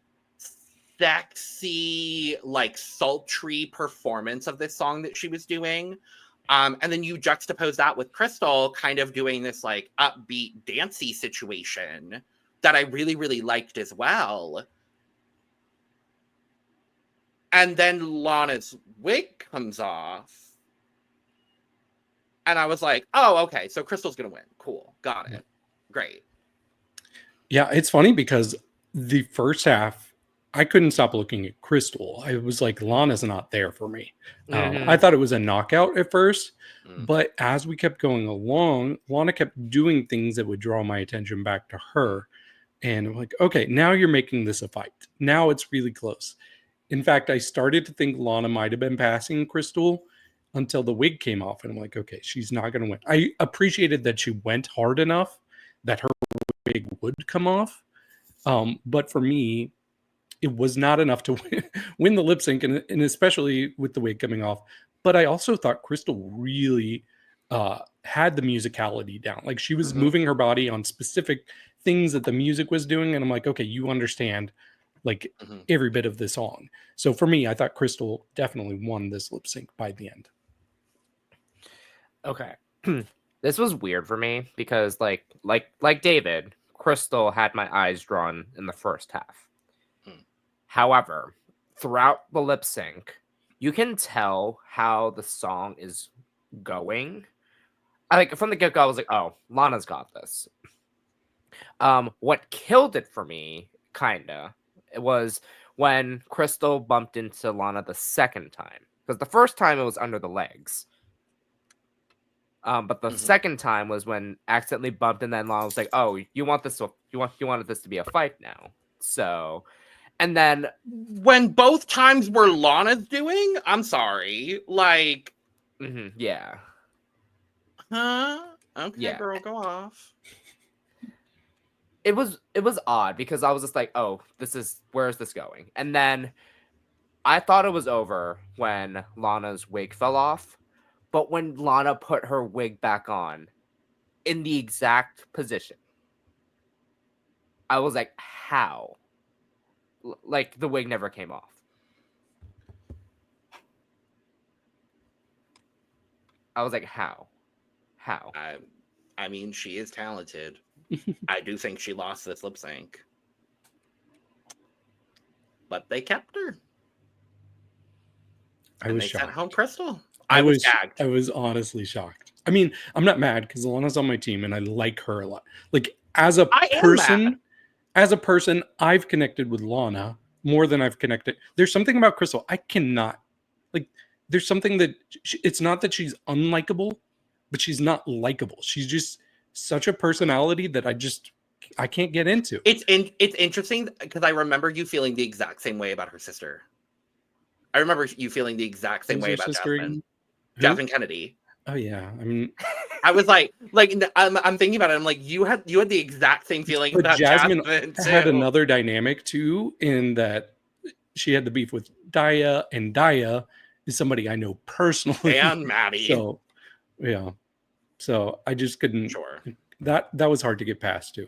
sexy, like, sultry performance of this song that she was doing. And then you juxtapose that with Crystal kind of doing this, like, upbeat, dancey situation that I really, really liked as well. And then Lana's wig comes off. And I was like, oh, okay, so Crystal's going to win. Cool. Got it. Great. Yeah, it's funny because the first half, I couldn't stop looking at Crystal. I was like, Lana's not there for me. I thought it was a knockout at first. But as we kept going along, Lana kept doing things that would draw my attention back to her. And I'm like, okay, now you're making this a fight. Now it's really close. In fact, I started to think Lana might have been passing Crystal until the wig came off. And I'm like, okay, she's not going to win. I appreciated that she went hard enough that her wig would come off. But for me, it was not enough to win the lip sync, and especially with the wig coming off. But I also thought Crystal really had the musicality down. Like, she was moving her body on specific things that the music was doing. And I'm like, okay, you understand like every bit of the song. So for me, I thought Crystal definitely won this lip sync by the end. Okay. This was weird for me because like David, Crystal had my eyes drawn in the first half. However, throughout the lip sync, you can tell how the song is going. from the get-go, I was like, oh, Lana's got this. What killed it for me, kinda, it was when Crystal bumped into Lana the second time. Because the first time it was under the legs. But the second time was when accidentally bumped, and then Lana was like, "Oh, you wanted this to be a fight now." So, and then when both times were Lana's doing, I'm sorry, like, yeah, huh? Okay, girl, go off. It was odd because I was just like, "Oh, where is this going?" And then I thought it was over when Lana's wig fell off. But when Lana put her wig back on in the exact position, I was like, how? Like, the wig never came off. I was like, how? How? I mean, she is talented. I do think she lost this lip sync. But they kept her. And they sent home Crystal. I was honestly shocked. I mean, I'm not mad because Lana's on my team and I like her a lot. Like as a person, I've connected with Lana more than I've connected. There's something about Crystal I cannot like. There's something that it's not that she's unlikable, but she's not likable. She's just such a personality that I can't get into. It's interesting because I remember you feeling the exact same way about her sister. I remember you feeling the exact same way about Jasmine. Jasmine Kennedy. Oh yeah, I mean, I was like I'm thinking about it. I'm like, you had the exact same feeling about Jasmine too. Had another dynamic too, in that she had the beef with Daya, and Daya is somebody I know personally, and Maddie. So yeah, so I just couldn't. Sure. That was hard to get past too.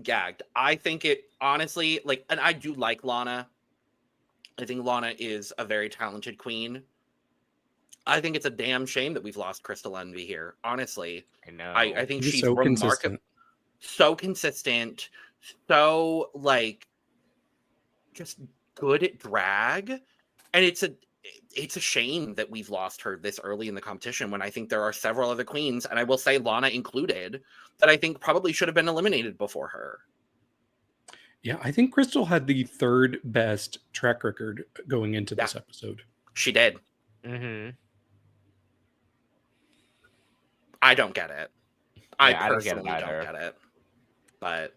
Gagged. I think it honestly, like, and I do like Lana. I think Lana is a very talented queen. I think it's a damn shame that we've lost Crystal Envy here. Honestly, I know. I think she's so remarkable, so consistent, so like just good at drag, and it's a shame that we've lost her this early in the competition when I think there are several other queens, and I will say Lana included, that I think probably should have been eliminated before her. Yeah, I think Crystal had the third best track record going into this episode. She did. I don't get it. I personally don't get it. But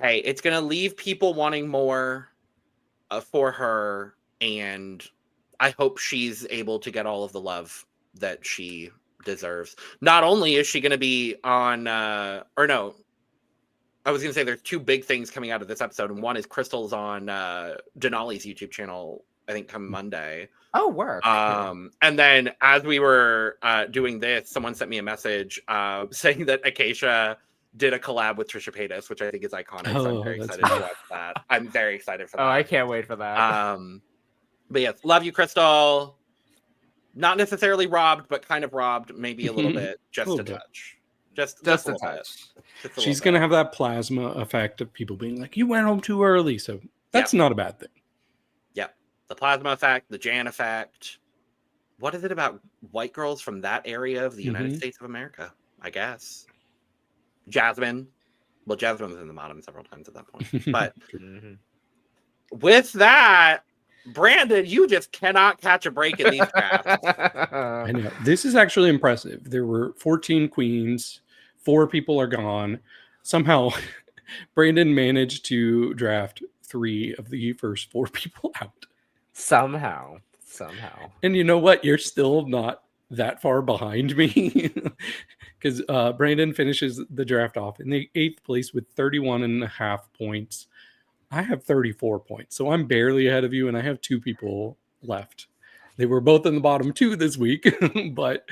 hey, it's going to leave people wanting more for her, and I hope she's able to get all of the love that she deserves. Not only is she going to be on, I was going to say there's two big things coming out of this episode, and one is Crystal's on Denali's YouTube channel, I think, come Monday. Oh, Werk. And then as we were doing this, someone sent me a message saying that Acacia did a collab with Trisha Paytas, which I think is iconic. So I'm very excited to watch that. I'm very excited for that. Oh, I can't wait for that. But yes, love you, Crystal. Not necessarily robbed, but kind of robbed, maybe a little bit, just a touch. Just a touch. She's going to have that plasma effect of people being like, you went home too early. So that's not a bad thing. Yep. The plasma effect, the Jan effect. What is it about white girls from that area of the United States of America? I guess. Jasmine. Well, Jasmine was in the bottom several times at that point. But with that, Brandon, you just cannot catch a break in these drafts. I know. This is actually impressive. There were 14 queens. 4 people are gone. Somehow, Brandon managed to draft 3 of the first 4 people out. Somehow. And you know what? You're still not that far behind me. Because Brandon finishes the draft off in the 8th place with 31.5 points. I have 34 points, so I'm barely ahead of you, and I have 2 people left. They were both in the bottom 2 this week, but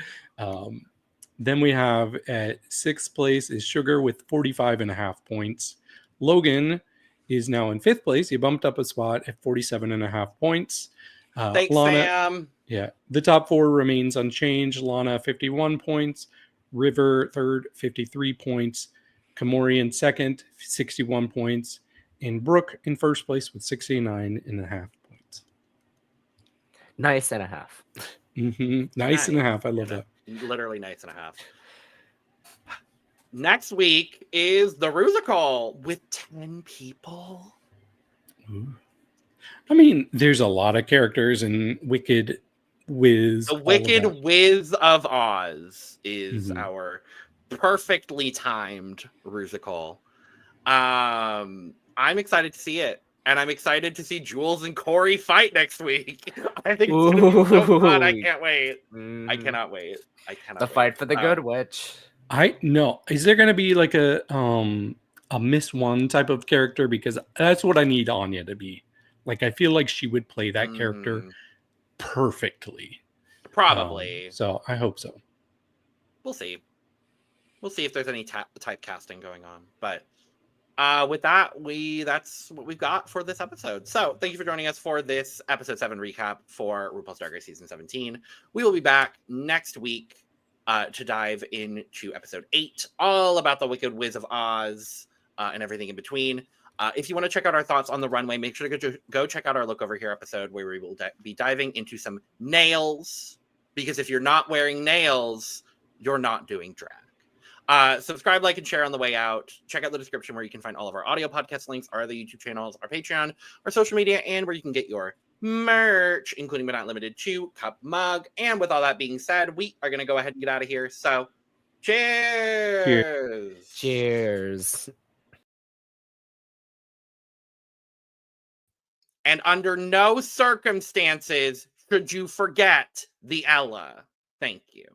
then we have at 6th place is Sugar with 45.5 points. Logan is now in 5th place. He bumped up a spot at 47.5 points. Thanks, Lana, Sam. Yeah, the top 4 remains unchanged. Lana, 51 points. River, 3rd, 53 points. Kamori in 2nd, 61 points. And Brooke in 1st place with 69.5 points. Nice and a half. Nice and a half. I love that. Literally nice and a half. Next week is the Rusical with 10 people. Ooh. I mean, there's a lot of characters in Wicked Wiz. The Wicked Wiz of Oz is our perfectly timed Rusical. I'm excited to see it. And I'm excited to see Jules and Corey fight next week. I think it's going to be so fun. I can't wait. I cannot wait. The fight for the good witch. I know. Is there going to be like a Miss One type of character? Because that's what I need Anya to be. Like, I feel like she would play that character perfectly. Probably. So I hope so. We'll see. We'll see if there's any type casting going on. But with that, that's what we've got for this episode. So thank you for joining us for this episode 7 recap for RuPaul's Drag Race season 17. We will be back next week to dive into episode 8, all about the Wicked Wiz of Oz and everything in between. If you want to check out our thoughts on the runway, make sure to go check out our Look Over Here episode where we will be diving into some nails. Because if you're not wearing nails, you're not doing drag. Subscribe, like, and share on the way out. Check out the description where you can find all of our audio podcast links, our other YouTube channels, our Patreon, our social media, and where you can get your merch, including but not limited to cup, mug. And with all that being said, we are going to go ahead and get out of here. So, cheers! Cheers. And under no circumstances should you forget the Ella. Thank you.